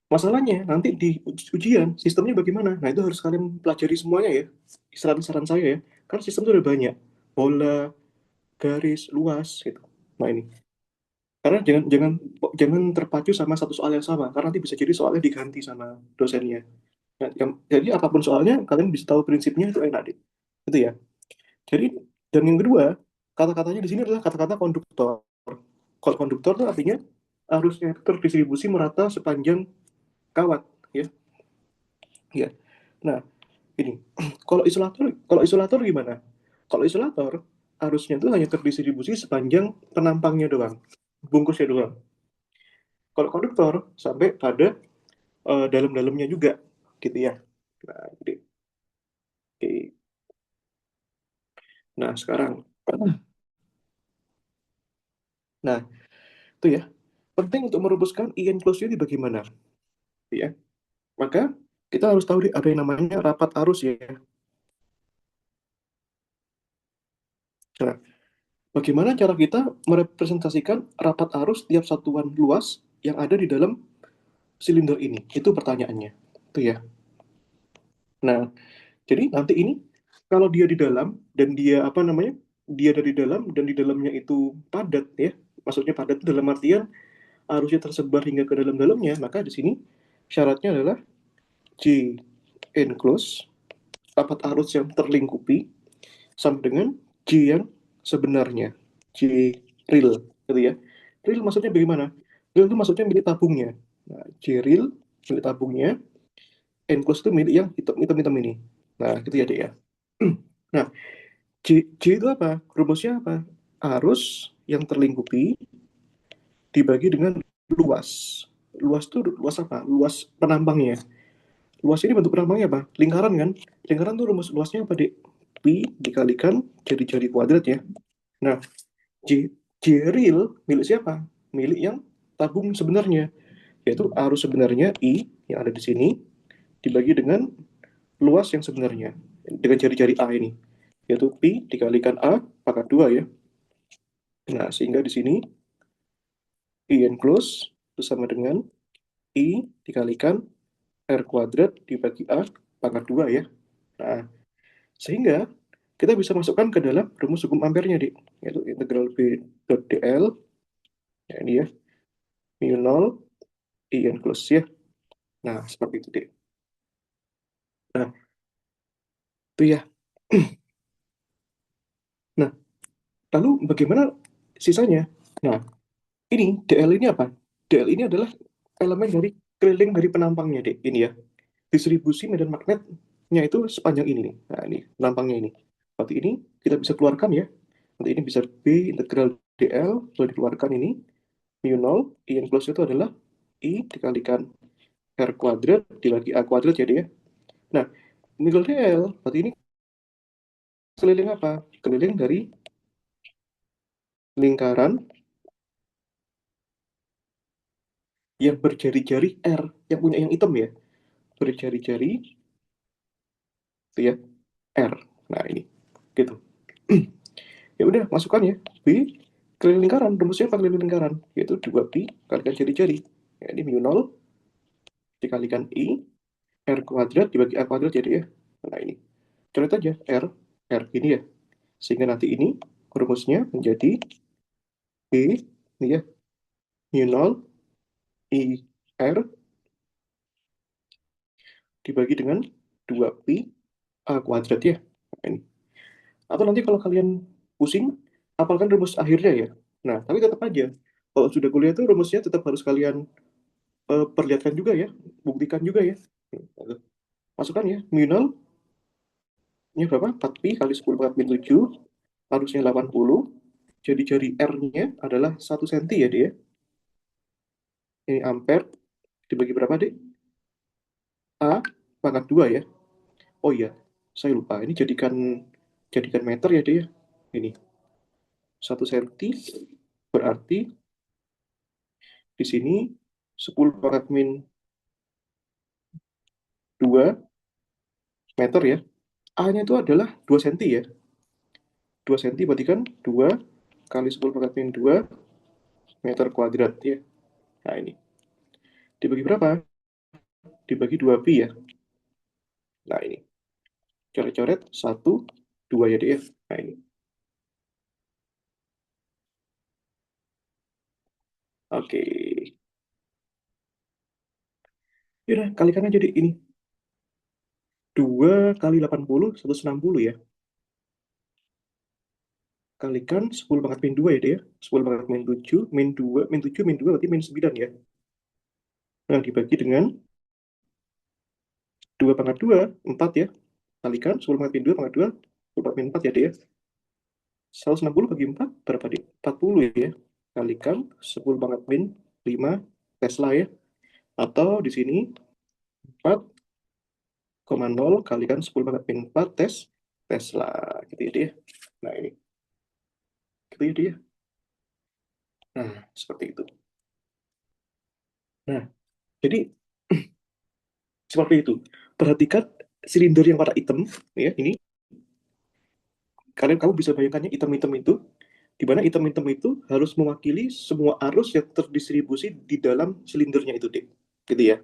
masalahnya nanti di ujian sistemnya bagaimana? Nah, itu harus kalian pelajari semuanya ya. Saran-saran saya ya. Karena sistem itu ada banyak. Bola, garis, luas gitu. Nah, ini. Karena jangan jangan jangan terpacu sama satu soal yang sama, karena nanti bisa jadi soalnya diganti sama dosennya. Nah, jadi apapun soalnya, kalian bisa tahu prinsipnya itu enak deh. Itu ya. Jadi, dan yang kedua, kata-katanya di sini adalah kata-kata konduktor. Kalau konduktor itu artinya harusnya terdistribusi merata sepanjang kawat, ya. Ya. Nah, ini. Kalau isolator gimana? Kalau isolator harusnya itu hanya terdistribusi sepanjang penampangnya doang, bungkusnya doang. Kalau konduktor sampai pada dalam-dalamnya juga, gitu ya. Nah, jadi, oke. Nah, sekarang, nah, itu ya. Penting untuk merumuskan I enclosure ini bagaimana, ya. Maka kita harus tahu ada yang namanya rapat arus ya. Nah, bagaimana cara kita merepresentasikan rapat arus tiap satuan luas yang ada di dalam silinder ini? Itu pertanyaannya. Itu ya. Nah, jadi nanti ini kalau dia di dalam dan dia apa namanya? Dia dari dalam dan di dalamnya itu padat ya. Maksudnya padat itu dalam artian arusnya tersebar hingga ke dalam-dalamnya, maka di sini syaratnya adalah J enclose, rapat arus yang terlingkupi, sama dengan J yang sebenarnya, J real, gitu ya. Real maksudnya bagaimana? Real itu maksudnya milik tabungnya. Nah, J real milik tabungnya, enclose itu milik yang hitam-hitam ini. Nah, gitu ya, Dek ya. Nah, J itu apa? Rumusnya apa? Arus yang terlingkupi dibagi dengan luas. Luas itu luas apa? Luas penambangnya. Luas ini bentuk penambangnya apa? Lingkaran kan? Lingkaran tuh rumus luasnya apa, Dek? Pi dikalikan jari-jari kuadrat ya. Nah, J, J real milik siapa? Milik yang tabung sebenarnya, yaitu arus sebenarnya I yang ada di sini dibagi dengan luas yang sebenarnya dengan jari-jari A ini, yaitu Pi dikalikan A pangkat 2 ya. Nah, sehingga di sini I enclose itu sama dengan I dikalikan R kuadrat dibagi A pangkat 2 ya. Nah, sehingga kita bisa masukkan ke dalam rumus hukum ampernya, Dik, yaitu integral B dot dl, ya ini ya, mu 0 I enclose ya. Nah, seperti itu, Dik. Nah, itu ya. Nah, lalu bagaimana sisanya? Nah, ini DL ini apa? DL ini adalah elemen dari keliling dari penampangnya, Dek. Ini ya. Distribusi medan magnetnya itu sepanjang ini nih. Nah, ini penampangnya ini. Berarti ini kita bisa keluarkan ya. Nanti ini bisa B integral DL, lalu dikeluarkan ini. Mu 0, I enclose itu adalah I dikalikan R kuadrat dibagi A kuadrat ya, Dek ya. Nah, integral DL, berarti ini keliling apa? Keliling dari lingkaran yang berjari-jari R, yang punya yang hitam ya, berjari-jari itu ya, R. Nah, ini gitu. Ya udah, masukkan ya. B keliling lingkaran, rumusnya apa keliling lingkaran? Yaitu 2pi kalikan jari-jari. Ya, ini mu 0 dikalikan I R kuadrat dibagi A kuadrat jadi ya. Nah, ini. Coret aja R, R ini ya. Sehingga nanti ini rumusnya menjadi B ini ya, mu 0 I R dibagi dengan 2pi A kuadrat ya. Nah, ini. Atau nanti kalau kalian pusing, hafalkan rumus akhirnya ya. Nah, tapi tetap aja, kalau sudah kuliah itu rumusnya tetap harus kalian perlihatkan juga ya, buktikan juga ya. Masukkan ya, mu 0 ini berapa? 4pi kali 10 pangkat min 7, harusnya 80. Jadi jari R-nya adalah 1 cm ya, dia. Ini ampere, dibagi berapa, Dek? A pangkat 2 ya. Oh iya, saya lupa. Ini jadikan meter ya, Dek ya. Ini 1 cm berarti di sini 10 pangkat min 2 meter ya. A-nya itu adalah 2 cm ya. 2 cm berarti kan 2 kali 10 pangkat min 2 meter kuadrat ya. Nah ini. Dibagi berapa? Dibagi 2pi ya. Nah ini. Coret-coret 1, 2 ya dia. Nah ini. Oke. Yaudah, kalikan aja deh ini. 2 kali 80, 160 ya. Kalikan 10 pangkat min 2 ya dia. 10 pangkat min 7, min 2, min 7, min 2 berarti min 9 ya. Nah, dibagi dengan 2 pangkat 2, 4 ya. Kalikan 10 pangkat min 2 pangkat 2, 10 pangkat min 4 ya dia. 160 bagi 4 berapa dia? 40 ya. Kalikan 10 pangkat min 5 Tesla ya. Atau di sini 4,0 kalikan 10 pangkat min 4 Tesla. Gitu ya dia. Nah ini. Gitu ya dia. Nah, seperti itu. Nah, jadi seperti itu. Perhatikan silinder yang warna hitam ya, ini. Kamu bisa bayangkannya hitam-hitam itu, di mana hitam-hitam itu harus mewakili semua arus yang terdistribusi di dalam silindernya itu, Dek. Gitu ya.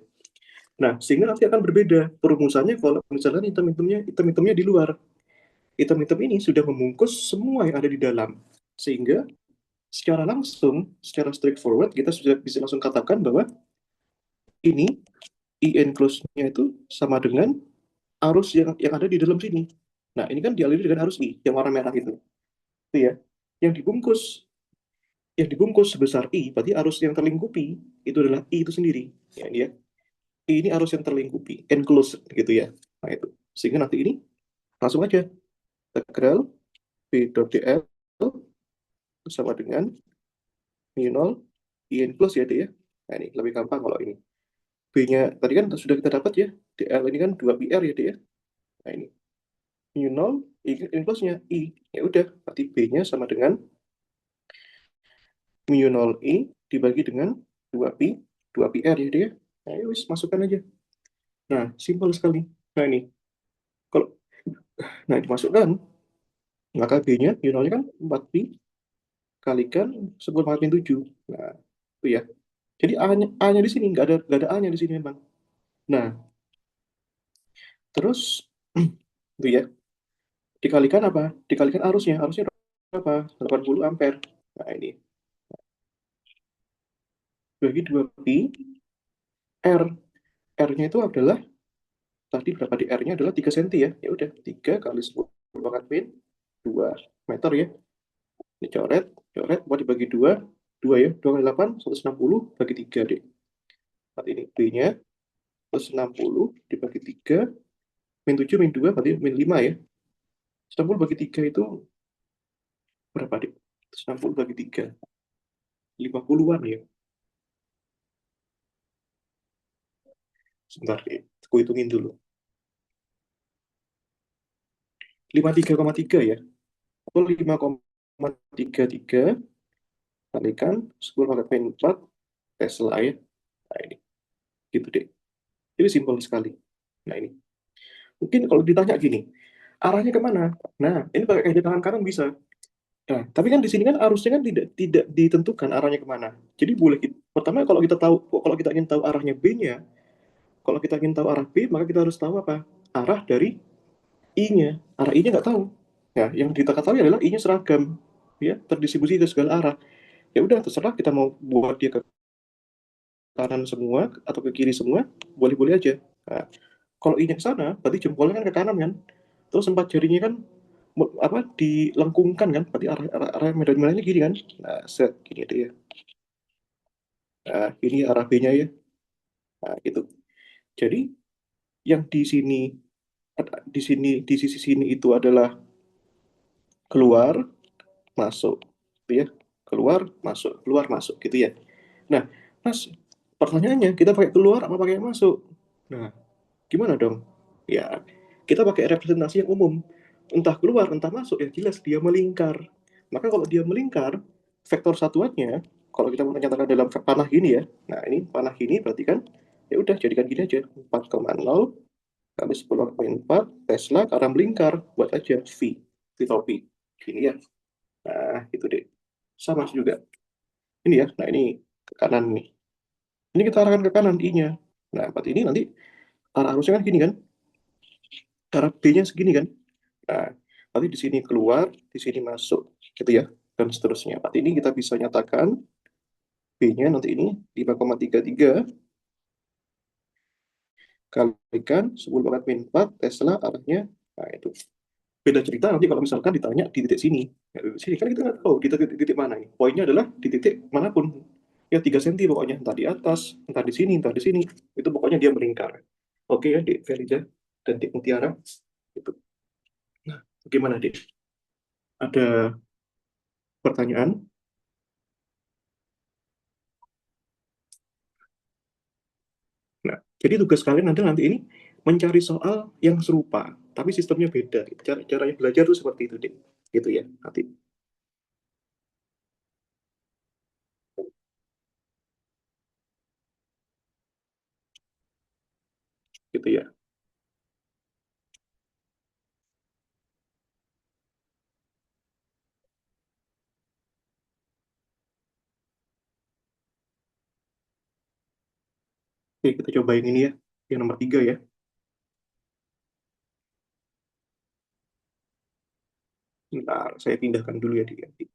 Nah, sehingga nanti akan berbeda perumusannya kalau misalnya hitam-hitamnya di luar. Hitam-hitam ini sudah membungkus semua yang ada di dalam. Sehingga secara langsung, secara straightforward, kita sudah bisa langsung katakan bahwa ini I enclosed-nya itu sama dengan arus yang ada di dalam sini. Nah, ini kan dialiri dengan arus I, yang warna merah itu. Itu ya. Yang dibungkus sebesar I, berarti arus yang terlingkupi itu adalah I itu sendiri. Ya, ini ya. I ini arus yang terlingkupi, enclosed gitu ya. Nah, itu. Sehingga nanti ini langsung aja integral B dot dl sama dengan mu 0 I enclosed ya, dia ya. Nah, ini lebih gampang kalau ini. B-nya tadi kan sudah kita dapat ya. dl ini kan 2πr ya, dia ya. Nah, ini mu 0 I enclosed-nya I. Ya udah, berarti B-nya sama dengan mu 0 I dibagi dengan 2pi, 2πr ya dia. Nah, ya wis, masukkan aja. Nah, simpel sekali. Nah, ini. Kalau dimasukkan, maka B-nya, mu 0-nya kan 4pi kalikan 10 pangkat min 7. Nah, itu ya. Jadi A-nya di sini, nggak ada A-nya di sini memang. Nah, terus itu ya. Dikalikan apa? Dikalikan arusnya. Arusnya berapa? 80 ampere. Nah, ini. Bagi 2pi, R. R-nya itu adalah tadi berapa di R-nya adalah 3 cm ya. Ya udah, 3 kali 10 pangkat min 2 meter ya. Ini coret, buat dibagi 2, 2 ya. 2 kali 8, 160 bagi 3 deh. Berarti ini B-nya 160 dibagi 3, min 7, min 2, berarti min 5 ya. 160 bagi 3 itu berapa deh? 160 bagi 3, 50-an ya. Sebentar deh, aku hitungin dulu. 53,3 ya. Atau 5,33 kalikan 10 pangkat min 4 Tesla ya. Nah ini, gitu deh. Ini simpel sekali. Nah ini. Mungkin kalau ditanya gini, arahnya kemana? Nah, ini pakai kaidah tangan kanan bisa. Nah, tapi kan di sini kan arusnya kan tidak ditentukan arahnya kemana. Jadi boleh pertama kalau kita ingin tahu arahnya B-nya, kalau kita ingin tahu arah B, maka kita harus tahu apa? Arah dari I-nya. Arah I-nya nggak tahu. Ya, yang kita ketahui adalah I-nya seragam, ya, terdistribusi ke segala arah. Ya udah, terserah kita mau buat dia ke kanan semua atau ke kiri semua, boleh-boleh aja. Nah, Kalau I-nya ke sana, berarti jempolnya kan ke kanan kan. Terus empat jarinya kan apa dilengkungkan kan, berarti arah medan merahnya gini kan. Nah, set gini dia. Nah, ini arah B-nya ya. Nah, gitu. Jadi yang di sisi sini itu adalah keluar, masuk, gitu ya. Keluar, masuk, gitu ya. Nah, Mas, pertanyaannya kita pakai keluar apa pakai masuk? Nah, gimana dong? Ya, kita pakai representasi yang umum. Entah keluar, entah masuk, ya jelas dia melingkar. Maka kalau dia melingkar, vektor satuannya, kalau kita menyatakan dalam panah gini ya, nah ini panah gini berarti kan, ya udah jadikan gini aja, 4,0 kali 10,4 Tesla ke arah melingkar, buat aja V topi. Gini ya. Nah, itu deh. Sama juga. Ini ya, nah ini ke kanan nih. Ini kita arahkan ke kanan I-nya. Nah, berarti ini nanti arah arusnya kan gini kan, arah B-nya segini kan. Nah, nanti di sini keluar, di sini masuk, gitu ya, dan seterusnya. Berarti ini kita bisa nyatakan B-nya nanti ini 5,33 kalikan 10 × 4 Tesla arahnya. Nah, itu. Beda cerita nanti kalau misalkan ditanya di titik sini. Ya, di sini kan kita nggak tahu di titik mana ini. Poinnya adalah di titik manapun. Ya 3 senti pokoknya. Entah di atas, entah di sini, entah di sini. Itu pokoknya dia melingkar. Oke ya, Dik Feliza dan Dik Mutiara. Itu. Nah, bagaimana, Dik? Ada pertanyaan? Nah, jadi tugas kalian nanti ini mencari soal yang serupa, tapi sistemnya beda. Caranya belajar tuh seperti itu, Dik. Gitu ya, nanti. Gitu ya. Oke, kita coba yang ini ya. Yang nomor 3 ya. Bentar, saya pindahkan dulu ya, Dik.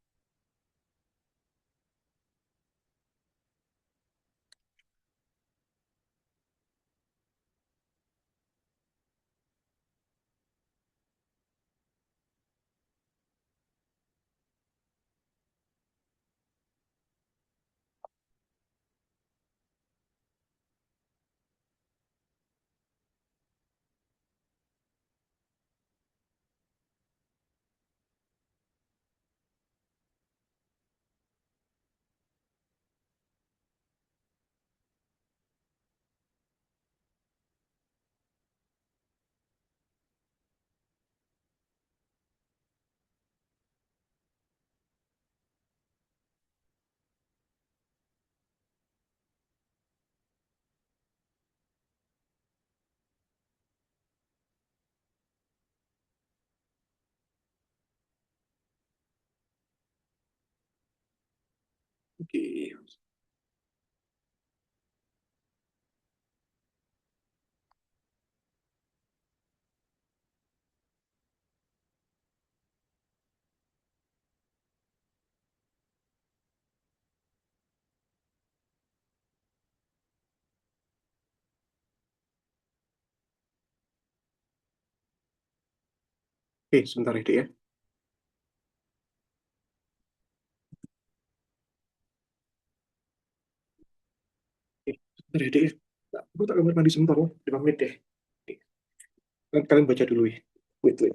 Oke. Oke, sebentar ya, Dik ya. Oke, sebentar ya, Dik ya. Nah, aku tak kamar mandi sebentar loh, 5 menit deh. Oke, kalian baca dulu ya. Wait, wait.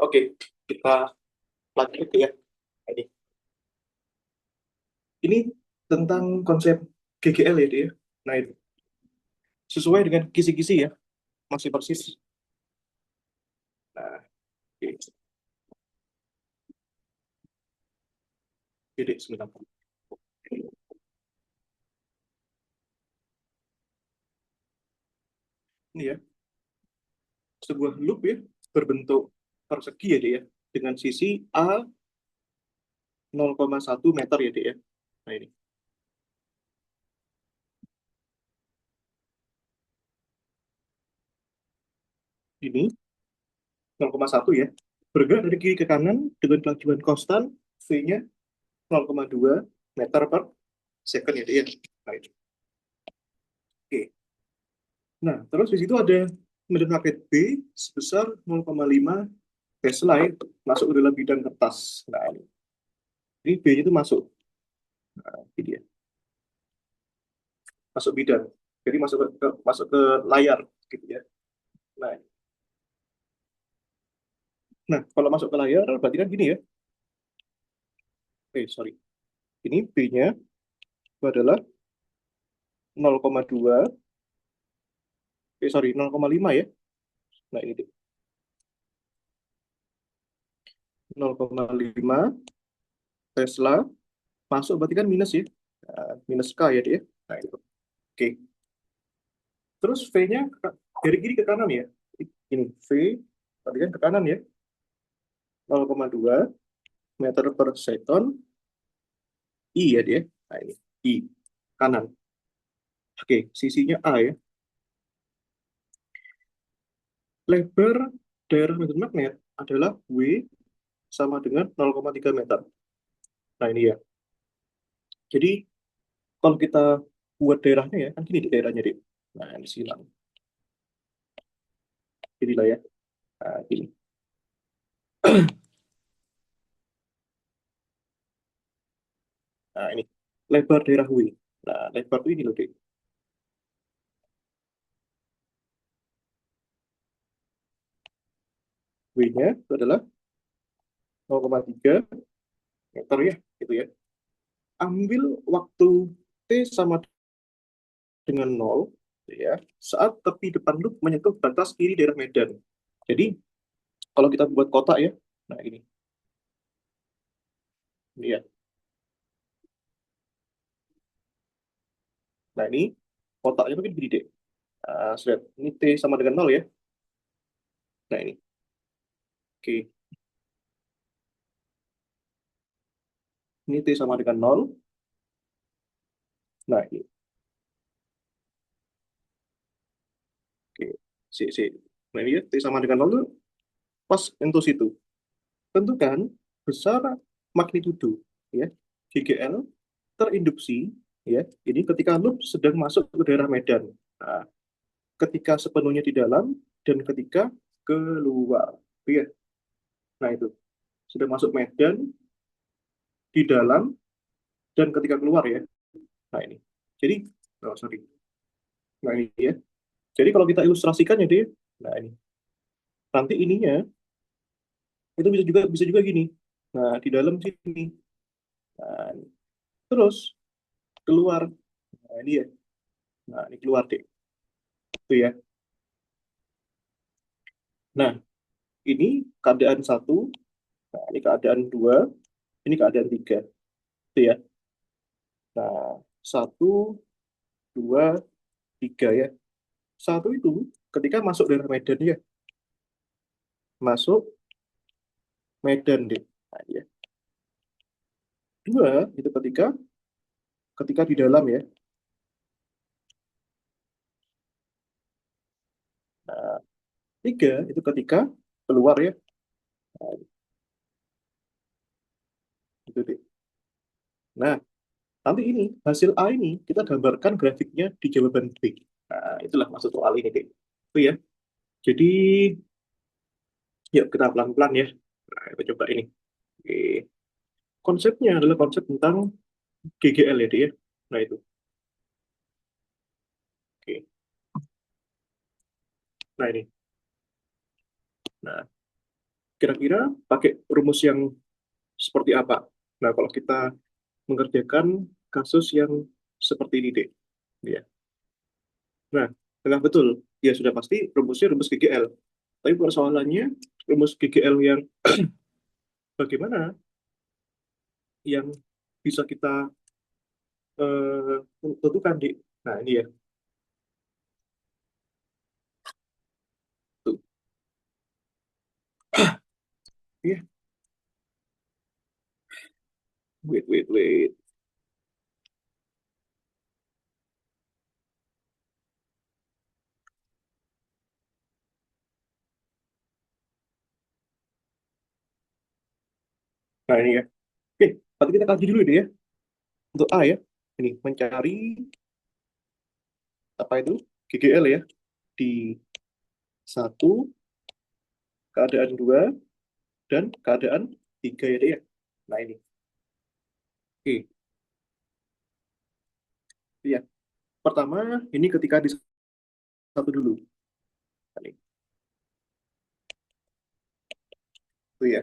Oke, kita lanjut ya. Ini, ini tentang konsep GGL ya, dia. Nah, itu sesuai dengan kisi-kisi ya, masih persis. Nah, oke. Jadi, sebentar. Ini ya, sebuah loop ya, berbentuk persegi ya, dia. Dengan sisi A 0,1 meter ya, dia. Nah, ini 0,1 ya. Bergerak dari kiri ke kanan dengan kelajuan konstan, V-nya 0,2 meter per second ya, dia. Nah, ini. Oke. Nah, terus di situ ada medan magnet B sebesar 0,5 Tesla ya, masuk ke dalam bidang kertas. Nah, ini B itu masuk. Nah, ini dia. Masuk bidang. Jadi masuk ke layar gitu ya. Nah, nah, kalau masuk ke layar berarti kan gini ya. Sorry. Ini B-nya adalah 0,2, sorry, 0,5 ya. Nah, ini dia. 0,5 Tesla masuk berarti kan minus ya. Nah, minus K ya dia. Nah, itu. Oke. Terus V-nya dari kiri ke kanan ya. Ini V berarti kan ke kanan ya. 0,2 meter per second. I ya dia. Nah, ini I kanan. Oke, sisinya A ya. Lebar daerah medan magnet adalah W sama dengan 0,3 meter. Nah, ini ya. Jadi kalau kita buat daerahnya ya, kan gini di daerahnya, Dik. Nah, ini silang. Inilah ya. Nah, ini. Nah, ini. Lebar daerah W. Nah, lebar itu ini loh, Dik. W-nya itu adalah 0,3 meter ya, gitu ya. Ambil waktu T sama dengan 0, ya, saat tepi depan loop menyentuh batas kiri daerah medan. Jadi, kalau kita buat kotak ya, nah ini ya. Nah, ini kotaknya mungkin gini deh. Sudah, ini T sama dengan 0 ya. Nah, ini. Oke, ini T sama dengan 0. Nah, ini. Oke, si. Nah, ini ya, T sama dengan 0 itu pas untuk situ. Tentukan besar magnitudo ya, GGL terinduksi ya. Ini ketika loop sedang masuk ke daerah medan. Nah, ketika sepenuhnya di dalam dan ketika keluar. Ya. Nah, itu sudah masuk medan di dalam dan ketika keluar ya. Nah, ini. Jadi, oh, sorry. Nah, ini ya. Jadi kalau kita ilustrasikan ya, dia, nah ini. Nanti ininya itu bisa juga gini. Nah, di dalam sini. Nah, ini. Terus keluar. Nah, ini ya. Nah, ini keluar deh. Itu ya. Nah, ini keadaan satu, nah, ini keadaan dua, ini keadaan tiga. Itu ya. Nah, satu, dua, tiga ya. Satu itu ketika masuk daerah medan ya. Masuk medan deh. Nah, ya. Dua itu ketika di dalam ya. Nah, tiga itu ketika keluar ya. Nah, itu deh. Nah, nanti ini hasil A ini kita gambarkan grafiknya di jawaban B. Nah, itulah maksud soal ini deh. Itu ya. Jadi, yuk kita pelan-pelan ya. Nah, kita coba ini. Oke. Konsepnya adalah konsep tentang GGL ya, dia. Nah, itu. Oke. Nah, ini. Nah, kira-kira pakai rumus yang seperti apa? Nah, kalau kita mengerjakan kasus yang seperti ini deh. Ya. Nah, tengah betul. Ya sudah pasti rumusnya rumus GGL. Tapi persoalannya rumus GGL yang bagaimana yang bisa kita tentukan di. Nah, ini ya. Tuh. Ya, wait. Nah, ini ya. Oke, berarti kita kaji dulu deh ya. Untuk A ya. Ini mencari apa itu? GGL ya di satu, keadaan dua, dan keadaan tiga ya deh ya. Nah, ini. Oke, ya. Pertama, ini ketika di satu dulu. Nah, ini. Itu ya.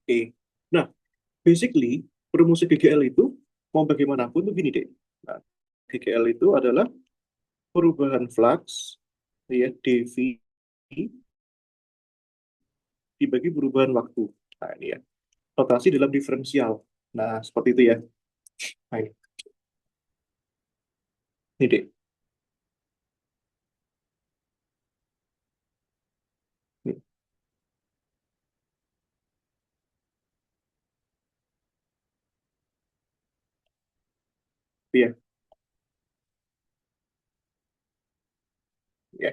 Oke. Nah, basically, perumus GGL itu mau bagaimanapun tuh gini deh. Nah, GGL itu adalah perubahan flux ya dV dibagi perubahan waktu. Nah, ini ya. Rotasi dalam diferensial. Nah, seperti itu ya. Nah, ini deh. Ini. Ya, ya.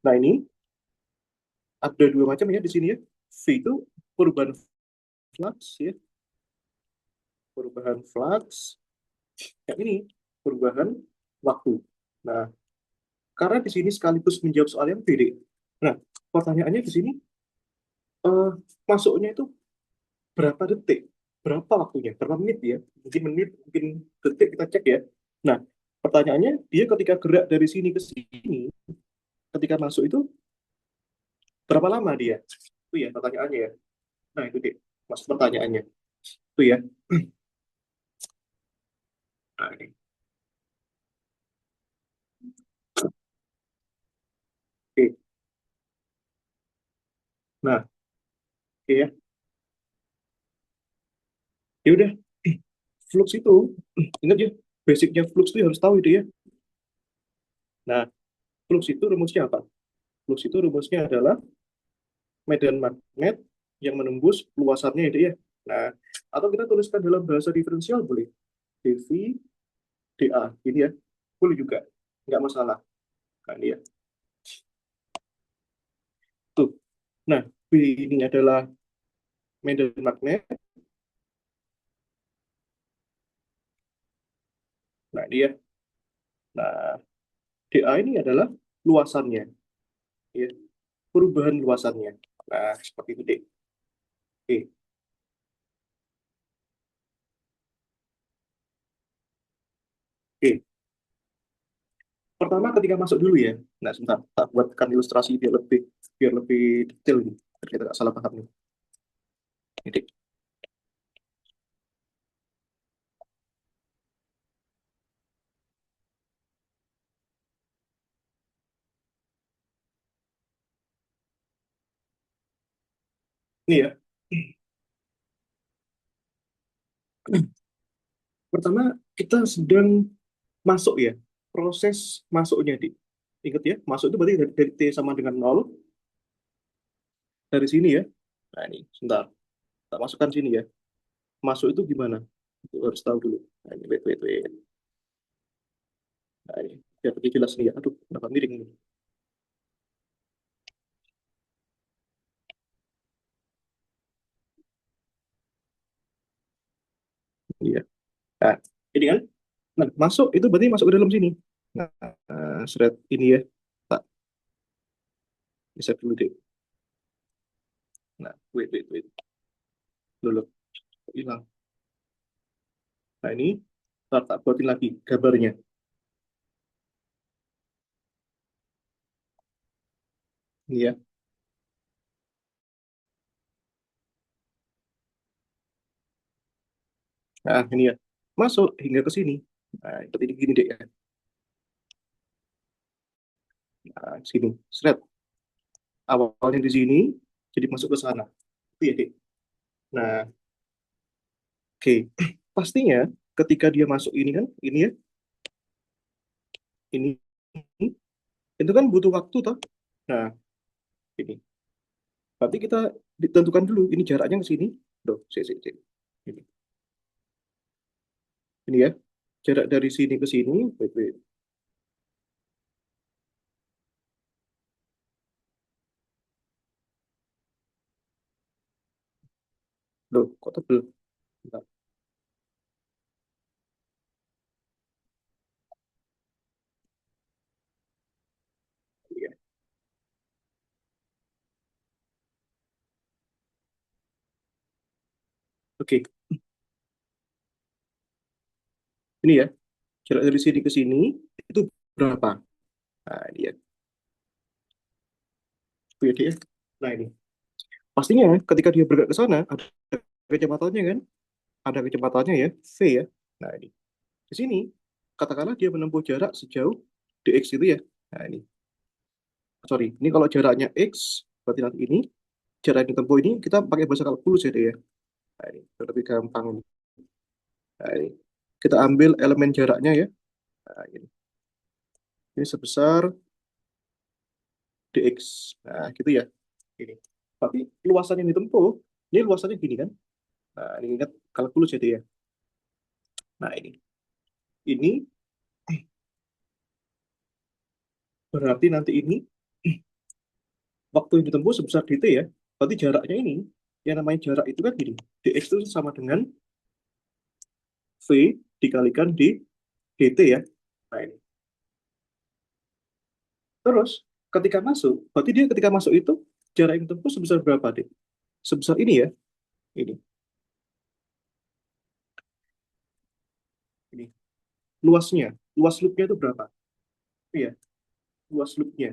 Nah, ini ada dua macam ya di sini ya. V itu perubahan flux ya, perubahan flux. Yang ini perubahan waktu. Nah, karena di sini sekaligus menjawab soal yang PD. Nah, pertanyaannya di sini eh, masuknya itu berapa detik? Berapa waktunya? Berapa menit ya? Mungkin menit, mungkin detik kita cek ya. Nah, pertanyaannya dia ketika gerak dari sini ke sini, ketika masuk itu berapa lama dia? Itu ya pertanyaannya ya. Nah, itu deh. Masuk pertanyaannya. Itu ya. Nah, ini. Oke. Nah, oke ya. Ya udah. Flux itu, ingat ya, basicnya flux itu harus tahu itu ya. Nah, flux itu rumusnya apa? Flux itu rumusnya adalah medan magnet yang menembus luasannya itu ya. Nah, atau kita tuliskan dalam bahasa diferensial boleh. dV dA, ini ya. Boleh juga, nggak masalah. Nah, ini ya. Tuh. Nah, B ini adalah medan magnet. Nah, ini ya. Nah, dA ini adalah luasannya. Ya. Perubahan luasannya. Nah, seperti itu deh. Oke. Oke. Pertama ketika masuk dulu ya. Nah, sebentar, tak buatkan ilustrasi biar lebih detail nih. Biar kita nggak salah paham nih. Ini, ini ya. Pertama kita sedang masuk ya. Proses masuknya di. Ingat ya, masuk itu berarti dari T sama dengan nol dari sini ya. Nah, ini sebentar. Tak masukkan sini ya. Masuk itu gimana? Itu harus tahu dulu. Nah, ini wait. Nah, ini biar lebih jelas nih ya. Aduh, kenapa miring ini? Ini ya. Nah, ini kan. Nah, masuk itu berarti masuk ke dalam sini. Nah, seret ini ya. Tak bisa dulu deh. Nah, wait. Dulu hilang. Nah, ini tak buatin lagi gambarnya. Ini ya. Nah, ini ya. Masuk hingga ke sini. Nah, seperti ini gini deh ya. Nah, sini. Seret. Awalnya di sini, jadi masuk ke sana. Itu ya, Dek. Nah, oke. Pastinya ketika dia masuk ini kan, ini ya, ini, itu kan butuh waktu toh. Nah, ini. Berarti kita ditentukan dulu, ini jaraknya ke sini. Loh, sini. Ini. Ini ya, jarak dari sini ke sini. Wait, wait. Loh, kok tebel? Bentar. Iya. Oke, ini ya, jarak dari sini ke sini itu berapa? Nah, ini ya. Itu ya, Dek, ya. Nah, ini. Pastinya ketika dia bergerak ke sana, ada kecepatannya kan? Ada kecepatannya ya, V ya. Nah, ini. Di sini, katakanlah dia menempuh jarak sejauh dx itu ya. Nah, ini. Sorry, ini kalau jaraknya x, berarti nanti ini, jarak yang ditempuh ini, kita pakai bahasa kalkulus ya, Dek, ya. Nah, ini. Lebih gampang. Nah, ini. Kita ambil elemen jaraknya ya. Nah, ini sebesar dx. Nah, gitu ya. Ini. Tapi luasan yang ditempuh, ini luasannya gini kan. Nah, ini ingat kalkulus ya, Dek, ya. Nah, ini. Ini berarti nanti ini waktu yang ditempuh sebesar dt ya. Berarti jaraknya ini, yang namanya jarak itu kan gini. Dx itu sama dengan V dikalikan dt ya. Nah, ini. Terus, ketika masuk, berarti dia ketika masuk itu, jarak yang ditempuh sebesar berapa, Dek? Sebesar ini ya. Ini. Ini. Luasnya. Luas loopnya itu berapa? Iya, luas loopnya.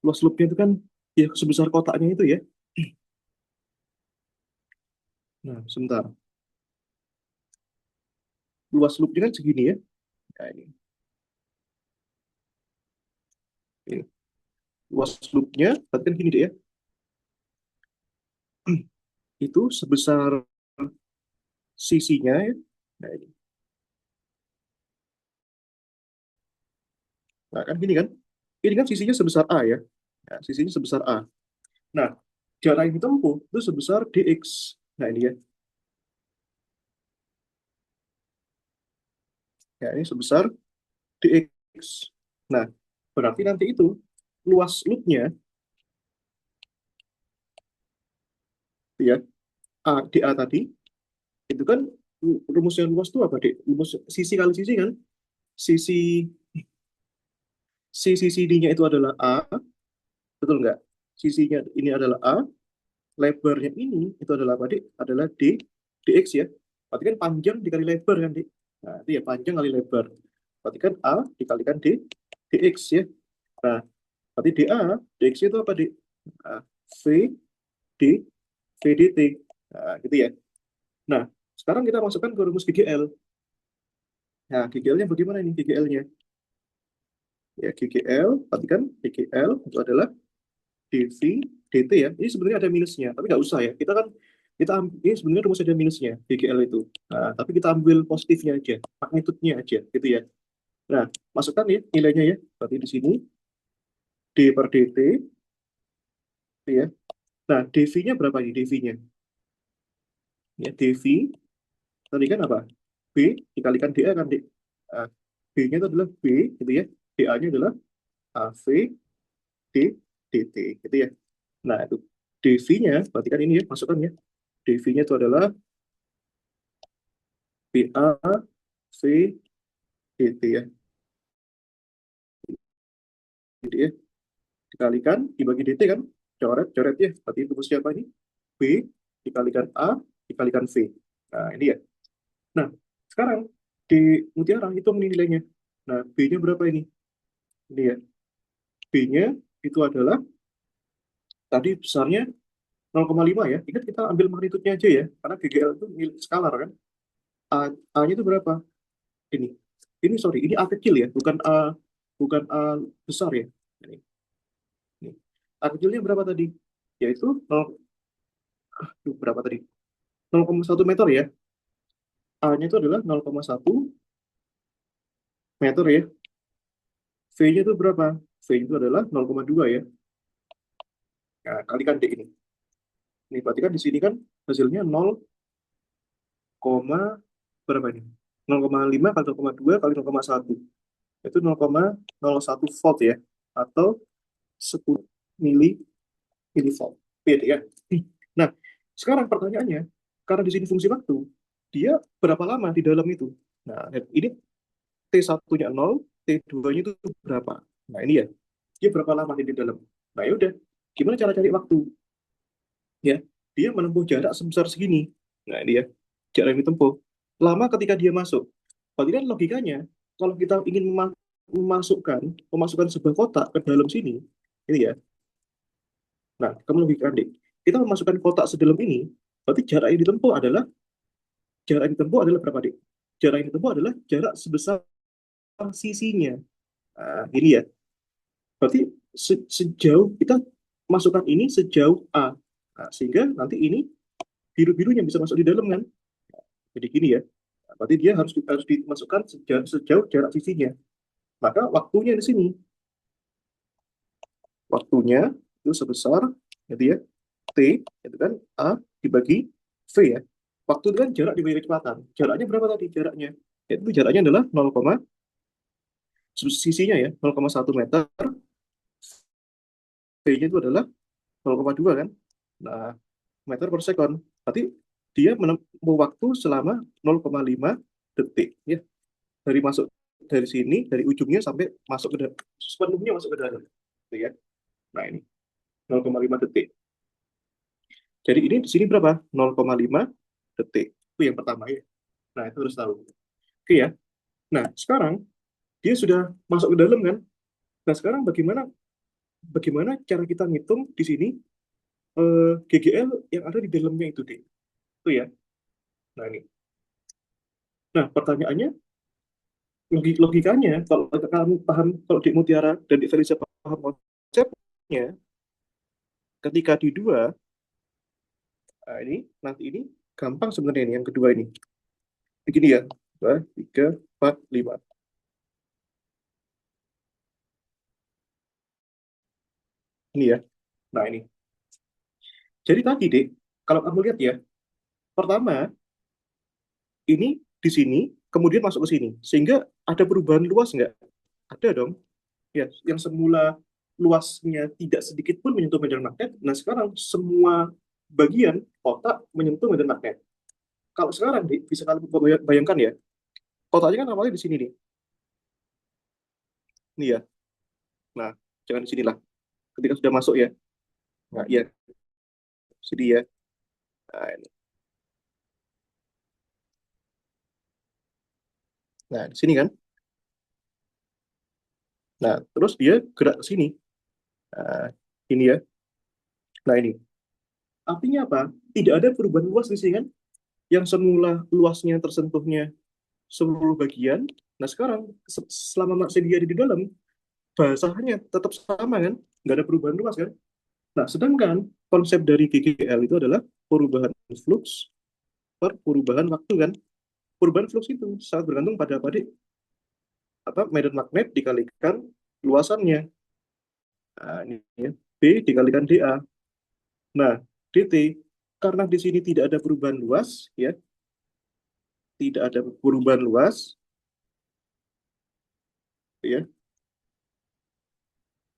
Luas loopnya itu kan ya sebesar kotaknya itu ya. Nah, sebentar. Luas loopnya kan segini ya. Nah, ini. Luas loopnya, berarti kan gini deh ya. Itu sebesar sisinya ya. Nah, ini. Nah, kan gini kan. Ini kan sisinya sebesar A ya. Nah, sisinya sebesar A. Nah, jarak yang ditempuh itu sebesar dx. Nah, ini ya. Ya, ini sebesar dx. Nah, berarti nanti itu luas loopnya ya, A, dA tadi, itu kan rumusnya luas itu apa, Dek? Rumus sisi kali sisi kan? Sisi sisi CD-nya itu adalah A, betul nggak? Sisinya ini adalah A, lebarnya ini itu adalah apa, Dek? Adalah dx ya. Berarti kan panjang dikali lebar kan, Dek? Nah, itu ya panjang kali lebar. Berarti kan A dikalikan dx ya. Nah, berarti dA, dx itu apa, Dek? Nah, V d V dt. Nah, gitu ya. Nah, sekarang kita masukkan ke rumus GGL. Nah, GGL-nya bagaimana ini GGL-nya? Ya, GGL, perhatikan GGL itu adalah dV dt ya. Ini sebenarnya ada minusnya, tapi nggak usah ya. Ini sebenarnya rumus ada minusnya GGL itu. Nah, tapi kita ambil positifnya aja, magnitudenya aja, gitu ya. Nah, masukkan ya nilainya ya. Berarti di sini d per dt, gitu ya. Nah, dV-nya berapa ini dV-nya? Ya, dV tadi kan apa? B dikalikan dA kan, D. Nah, B-nya itu adalah B, gitu ya. dA-nya adalah AV D dt, gitu ya. Nah, itu dV-nya, berarti kan ini ya, masukkan ya. dV-nya itu adalah PA V dt ya. Jadi ya, dikalikan, dibagi dt kan, coret ya. Berarti rumusnya apa ini? B dikalikan A dikalikan V. Nah, ini ya. Nah, sekarang di mutiara hitung ini nilainya. Nah, B-nya berapa ini? Ini ya. B-nya itu adalah tadi besarnya 0,5 ya. Ingat kita ambil magnitudenya aja ya, karena GGL itu milik skalar kan. A, A-nya itu berapa? Ini. Sorry, ini A kecil ya, bukan A besar ya. Ini. A kecilnya berapa tadi? Yaitu 0, berapa tadi? 0,1 meter ya. A-nya itu adalah 0,1 meter ya. V-nya itu berapa? V itu adalah 0,2 ya. Nah, kalikan D ini. Ini berarti kan di sini kan hasilnya 0, berapa ini? 0,5 kali 0,2 kali 0,1. Itu 0,01 volt ya. Atau 10 mili milivolt. Beda ya. Nah, sekarang pertanyaannya, karena di sini fungsi waktu, dia berapa lama di dalam itu? Nah, ini T1-nya 0, T2-nya itu berapa? Nah, ini ya. Dia berapa lama di dalam? Nah, ya udah. Gimana cara cari waktu? Ya, dia menempuh jarak sebesar segini. Nah, ini ya. Jarak yang ditempuh. Lama ketika dia masuk. Berarti kan logikanya, kalau kita ingin memasukkan sebuah kotak ke dalam sini, ini ya. Nah, kamu logika deh. Kita memasukkan kotak sedalam ini, berarti jarak yang ditempuh adalah berapa, Dik? Jarak yang ditempuh adalah jarak sebesar sisinya. Nah, ini ya. Berarti sejauh kita masukkan ini sejauh A. Nah, sehingga nanti ini biru-birunya bisa masuk di dalam kan. Jadi gini ya. Nah, berarti dia harus dimasukkan sejauh jarak sisinya. Maka waktunya di sini. Waktunya itu sebesar gitu ya. T itu kan A dibagi V ya. Waktu itu kan jarak dibagi kecepatan. Jaraknya berapa tadi jaraknya? Yaitu jaraknya adalah 0, sisinya ya 0,1 meter. V-nya itu adalah 0,2 kan. Nah, meter per second. Berarti dia menempuh waktu selama 0,5 detik ya. Dari masuk dari sini, dari ujungnya sampai masuk ke dalam, sepenuhnya masuk ke dalam. Gitu ya. Nah, ini 0,5 detik. Jadi ini di sini berapa? 0,5 detik. Itu yang pertama ya. Nah, itu harus tahu. Oke ya. Nah, sekarang dia sudah masuk ke dalam kan? Nah, sekarang bagaimana bagaimana cara kita ngitung di sini GGL yang ada di dalamnya itu, deh. Itu ya. Nah, ini. Nah, pertanyaannya, logikanya, kalau kamu paham, kalau di Mutiara dan di Felicia paham konsepnya, ketika di dua, nah ini, nanti ini, gampang sebenarnya ini, yang kedua ini. Begini ya, 2, 3, 4, 5. Ini ya. Nah, ini. Jadi tadi, Dek, kalau kamu lihat ya, pertama, ini di sini, kemudian masuk ke sini. Sehingga ada perubahan luas nggak? Ada dong. Ya, yang semula luasnya tidak sedikit pun menyentuh medan magnet, nah sekarang semua bagian otak menyentuh medan magnet. Kalau sekarang bisa kalian bayangkan ya, kotaknya kan awalnya di sini nih. Nih ya. Nah, jangan di sinilah. Ketika sudah masuk ya. Nah, iya, sini ya. Nah, ini. Nah, di sini kan. Nah, terus dia gerak ke sini. Nah, ini ya. Nah, ini. Artinya apa? Tidak ada perubahan luas di sini kan. Yang semula luasnya tersentuhnya seluruh bagian. Nah, sekarang selama masih dia ada di dalam, bahasanya tetap sama kan? Nggak ada perubahan luas kan? Nah, sedangkan konsep dari GGL itu adalah perubahan flux per perubahan waktu kan. Perubahan flux itu sangat bergantung pada apa medan magnet dikalikan luasannya. Nah, ini ya. B dikalikan dA. Nah, dt karena di sini tidak ada perubahan luas ya, tidak ada perubahan luas ya,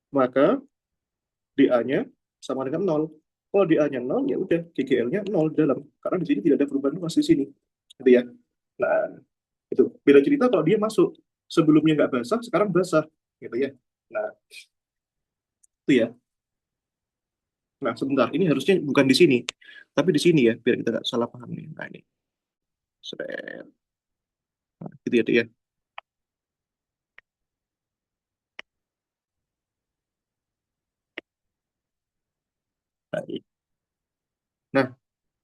maka dA-nya sama dengan nol. Kalau dA-nya nol ya udah GGL-nya nol di dalam karena di sini tidak ada perubahan luas di sini. Gitu ya. Nah, itu beda cerita kalau dia masuk sebelumnya nggak basah sekarang basah gitu ya. Nah, itu ya. Nah, sebentar, ini harusnya bukan di sini, tapi di sini ya, biar kita nggak salah paham nih. Nah, ini. Seret. Nah, gitu ya, Dek, ya. Nah, Nah,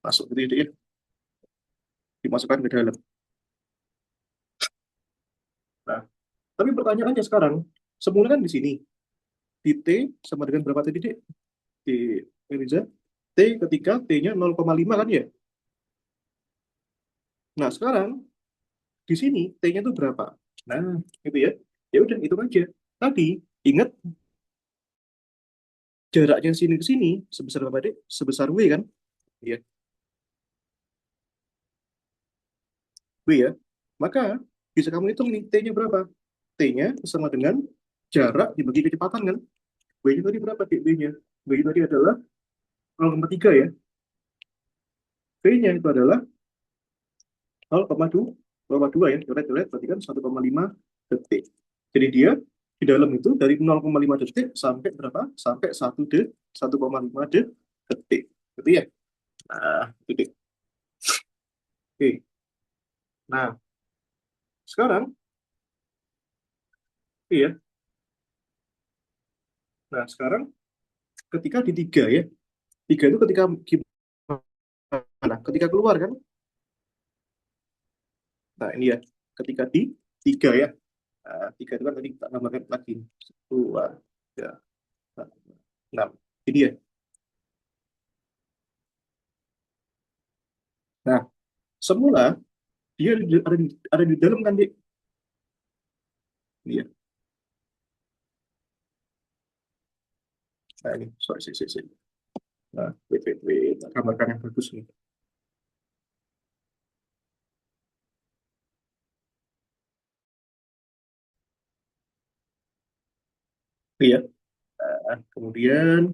masuk gitu ya, Dik, ya. Dimasukkan ke dalam. Nah, tapi pertanyaannya sekarang, semula kan di sini, di T sama dengan berapa tadi, Dik? Di Riza, T ketika T-nya 0,5 kan ya? Nah, sekarang di sini T-nya itu berapa? Nah, gitu ya. Ya udah, itu aja. Tadi, ingat jaraknya sini ke sini, sebesar berapa, Dik? Sebesar W kan? Iya, W ya. Maka, bisa kamu hitung nih, T-nya berapa? T-nya sama dengan jarak dibagi kecepatan kan? W-nya tadi berapa, Dik? W-nya? W-nya tadi adalah 0,3 ya. V-nya itu adalah 0,2 ya, coret-coret berarti kan 1,5 detik. Jadi dia di dalam itu dari 0,5 detik sampai berapa? Sampai 1,5 detik. Gitu ya. Nah, detik. Oke. Nah, sekarang iya. Nah, sekarang ketika di tiga ya. Tiga itu ketika gimana? Ketika keluar kan? Nah, ini ya. Ketika di tiga ya. Nah, tiga itu kan tadi kita tambahkan lagi. Dua, tiga, empat, enam. Ini ya. Nah, semula dia ada di dalam kan, Dik? Iya. Nah, ini, sorry, sorry. Nah, wait. Gambarkan yang bagus nih. Iya. Nah, kemudian,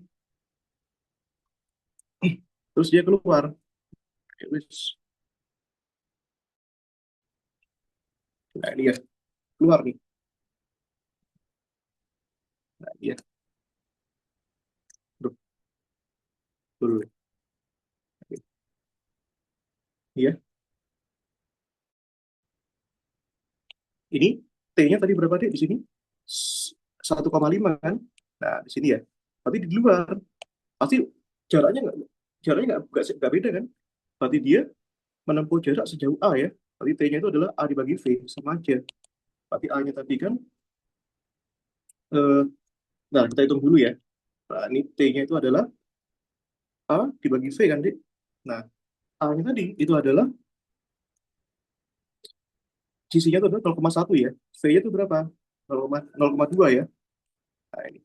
terus dia keluar. Ya, wis. Nah, ini ya, keluar nih. Nah, iya. Duh, dulu. Iya. Ini T-nya tadi berapa, Dek, di sini? 1,5 kan? Nah, di sini ya. Tapi di luar, pasti jaraknya nggak beda kan? Berarti dia menempuh jarak sejauh A ya. Berarti T-nya itu adalah A dibagi V, sama aja. Berarti A-nya tadi kan, eh, nah kita hitung dulu ya. Nah, ini T-nya itu adalah A dibagi V kan, Dik? Nah, A-nya tadi itu adalah GC-nya itu adalah 0,1 ya. V-nya itu berapa? 0,2 ya. Nah, ini.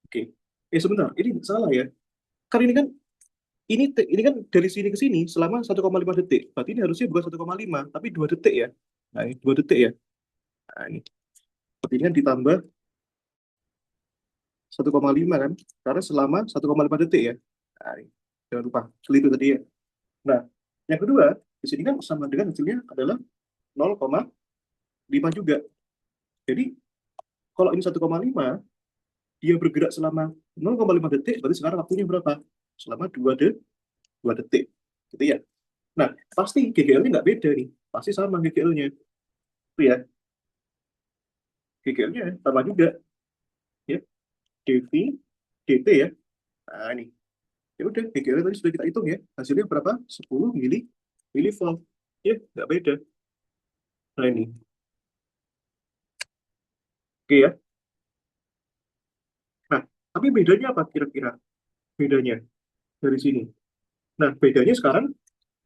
Oke. Sebentar, ini salah ya. Kan ini kan dari sini ke sini selama 1,5 detik. Berarti ini harusnya bukan 1,5 tapi 2 detik ya. Nah, ini 2 detik ya. Nah, ini. Berarti ini kan ditambah 1,5 kan? Karena selama 1,5 detik ya. Nah, ini. Jangan lupa, itu tadi ya. Nah, yang kedua, di sini kan sama dengan hasilnya adalah 0,5 juga. Jadi, kalau ini 1,5, dia bergerak selama 0,5 detik, berarti sekarang waktunya berapa? Selama 2 detik. Gitu ya. Nah, pasti GGL-nya nggak beda nih. Pasti sama GGL-nya. Itu ya. GGL-nya sama juga. Ya. DV, DT ya. Nah, ini. Ya udah, GGL tadi sudah kita hitung ya. Hasilnya berapa? 10 milivolt. Ya, nggak beda. Nah, ini. Oke ya. Nah, tapi bedanya apa kira-kira? Bedanya dari sini. Nah, bedanya sekarang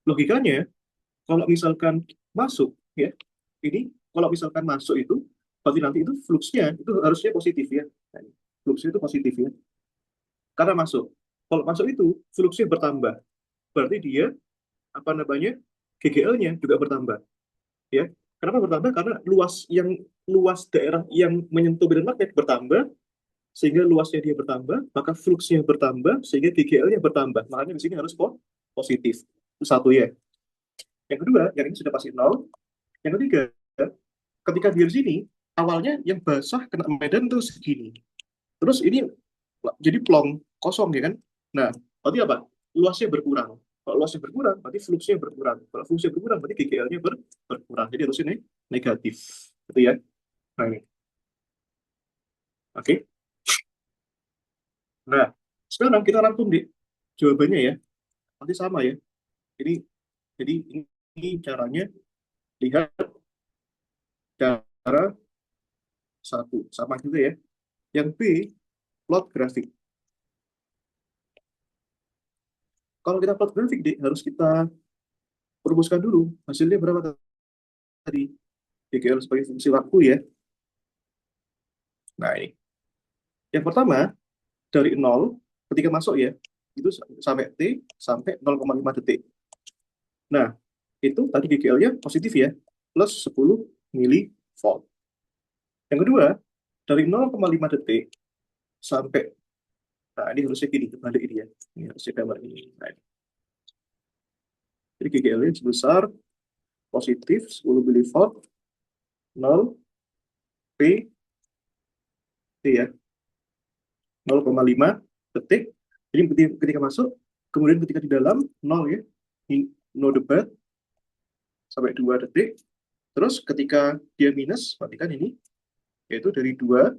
logikanya kalau misalkan masuk ya, ini kalau misalkan masuk itu berarti nanti itu fluxnya itu harusnya positif ya. Nah, fluxnya itu positif ya. Karena masuk. Kalau masuk itu fluxnya bertambah. Berarti dia apa namanya? GGL-nya juga bertambah ya. Kenapa bertambah? Karena luas daerah yang menyentuh medan magnet bertambah sehingga luasnya dia bertambah, maka fluxnya bertambah sehingga GGL-nya bertambah. Makanya di sini harus positif. Itu satu ya. Yang kedua, yang ini sudah pasti nol. Yang ketiga, ketika di sini awalnya yang basah kena medan tuh segini. Terus ini jadi plong kosong ya kan. Nah, berarti apa? Luasnya berkurang. Kalau luasnya berkurang berarti fluxnya berkurang. Kalau fluxnya berkurang berarti GGL-nya berkurang. Jadi harusnya ini negatif. Gitu ya. Nah, ini. Oke. Nah, sekarang kita rangkum di jawabannya ya. nanti sama ya. Jadi ini caranya lihat cara satu sama juga ya. Yang B, plot grafik. Kalau kita plot grafik, harus kita rumuskan dulu hasilnya berapa tadi. GGL sebagai fungsi waktu ya. Nah ini. Yang pertama, dari 0 ketika masuk ya, itu sampai T sampai 0,5 detik. Nah, itu tadi GGL-nya positif ya, plus 10 milivolt. Yang kedua, dari 0,5 detik sampai, nah ini harusnya gini, kebalik ini ya. Ini harusnya gambar ini. Nah, ini. Jadi GGL-nya sebesar positif 10 milivolt, 0 P, T ya, 0,5 detik. Jadi ketika masuk, kemudian ketika di dalam 0 ya, no debat, sampai 2 detik. Terus ketika dia minus, matikan ini, yaitu dari 2,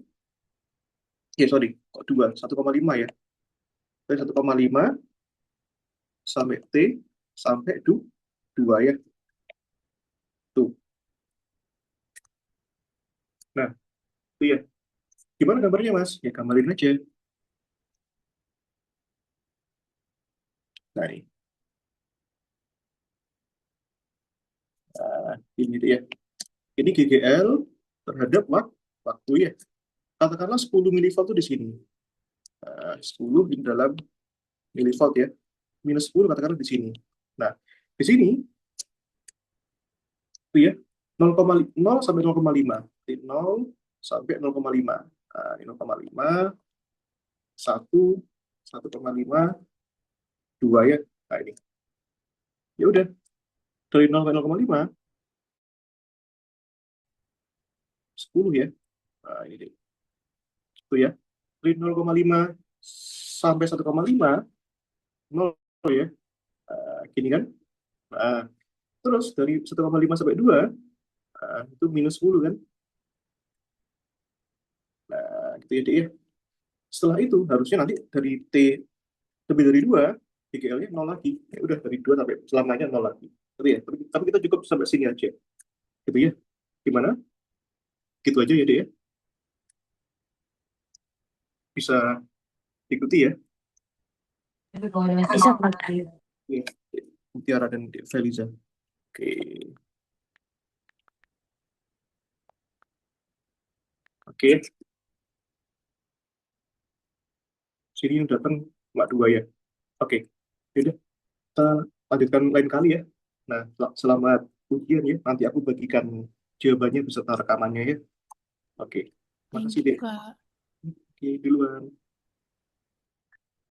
ya sorry, kok 2, 1,5 ya. Dari 1,5 sampai T, sampai 2 ya. Tuh. Nah, itu ya. Gimana gambarnya, Mas? Ya, gambarin aja. Nah, ini. Nah, ini dia. Ini GGL terhadap waktu ya. Katakanlah 10 milivolt itu di sini. 10 di dalam milivolt ya. Minus 10 katakanlah di sini. Nah, di sini itu ya 0,0 sampai 0,5. Jadi 0 sampai 0,5. Nah, ini 0,5, 1, 1,5, 2 ya. Nah, ini. Ya udah, dari 0 sampai 0,5, 10 ya. Nah, ini deh. Itu ya. Dari 0,5 sampai 1,5, 0 ya. Gini kan. Nah, terus dari 1,5 sampai 2, itu minus 10 kan. Nah, gitu ya, Dek ya. Setelah itu, harusnya nanti dari T lebih dari 2, DGL-nya 0 lagi. Ya udah, dari 2 sampai selamanya 0 lagi. Gitu ya. Tapi kita cukup sampai sini aja. Gitu ya. Gimana? Gitu aja ya, Dek ya. Bisa ikuti ya. Bisa, Kak. Ini, Mutiara dan Feliza. Oke. Oke. Sini yang datang Mbak Dua ya. Oke. Yaudah, kita lanjutkan lain kali ya. Nah, selamat ujian ya. Nanti aku bagikan jawabannya beserta rekamannya ya. Oke. Thank Makasih, you, Dek. Kak. Oke, duluan.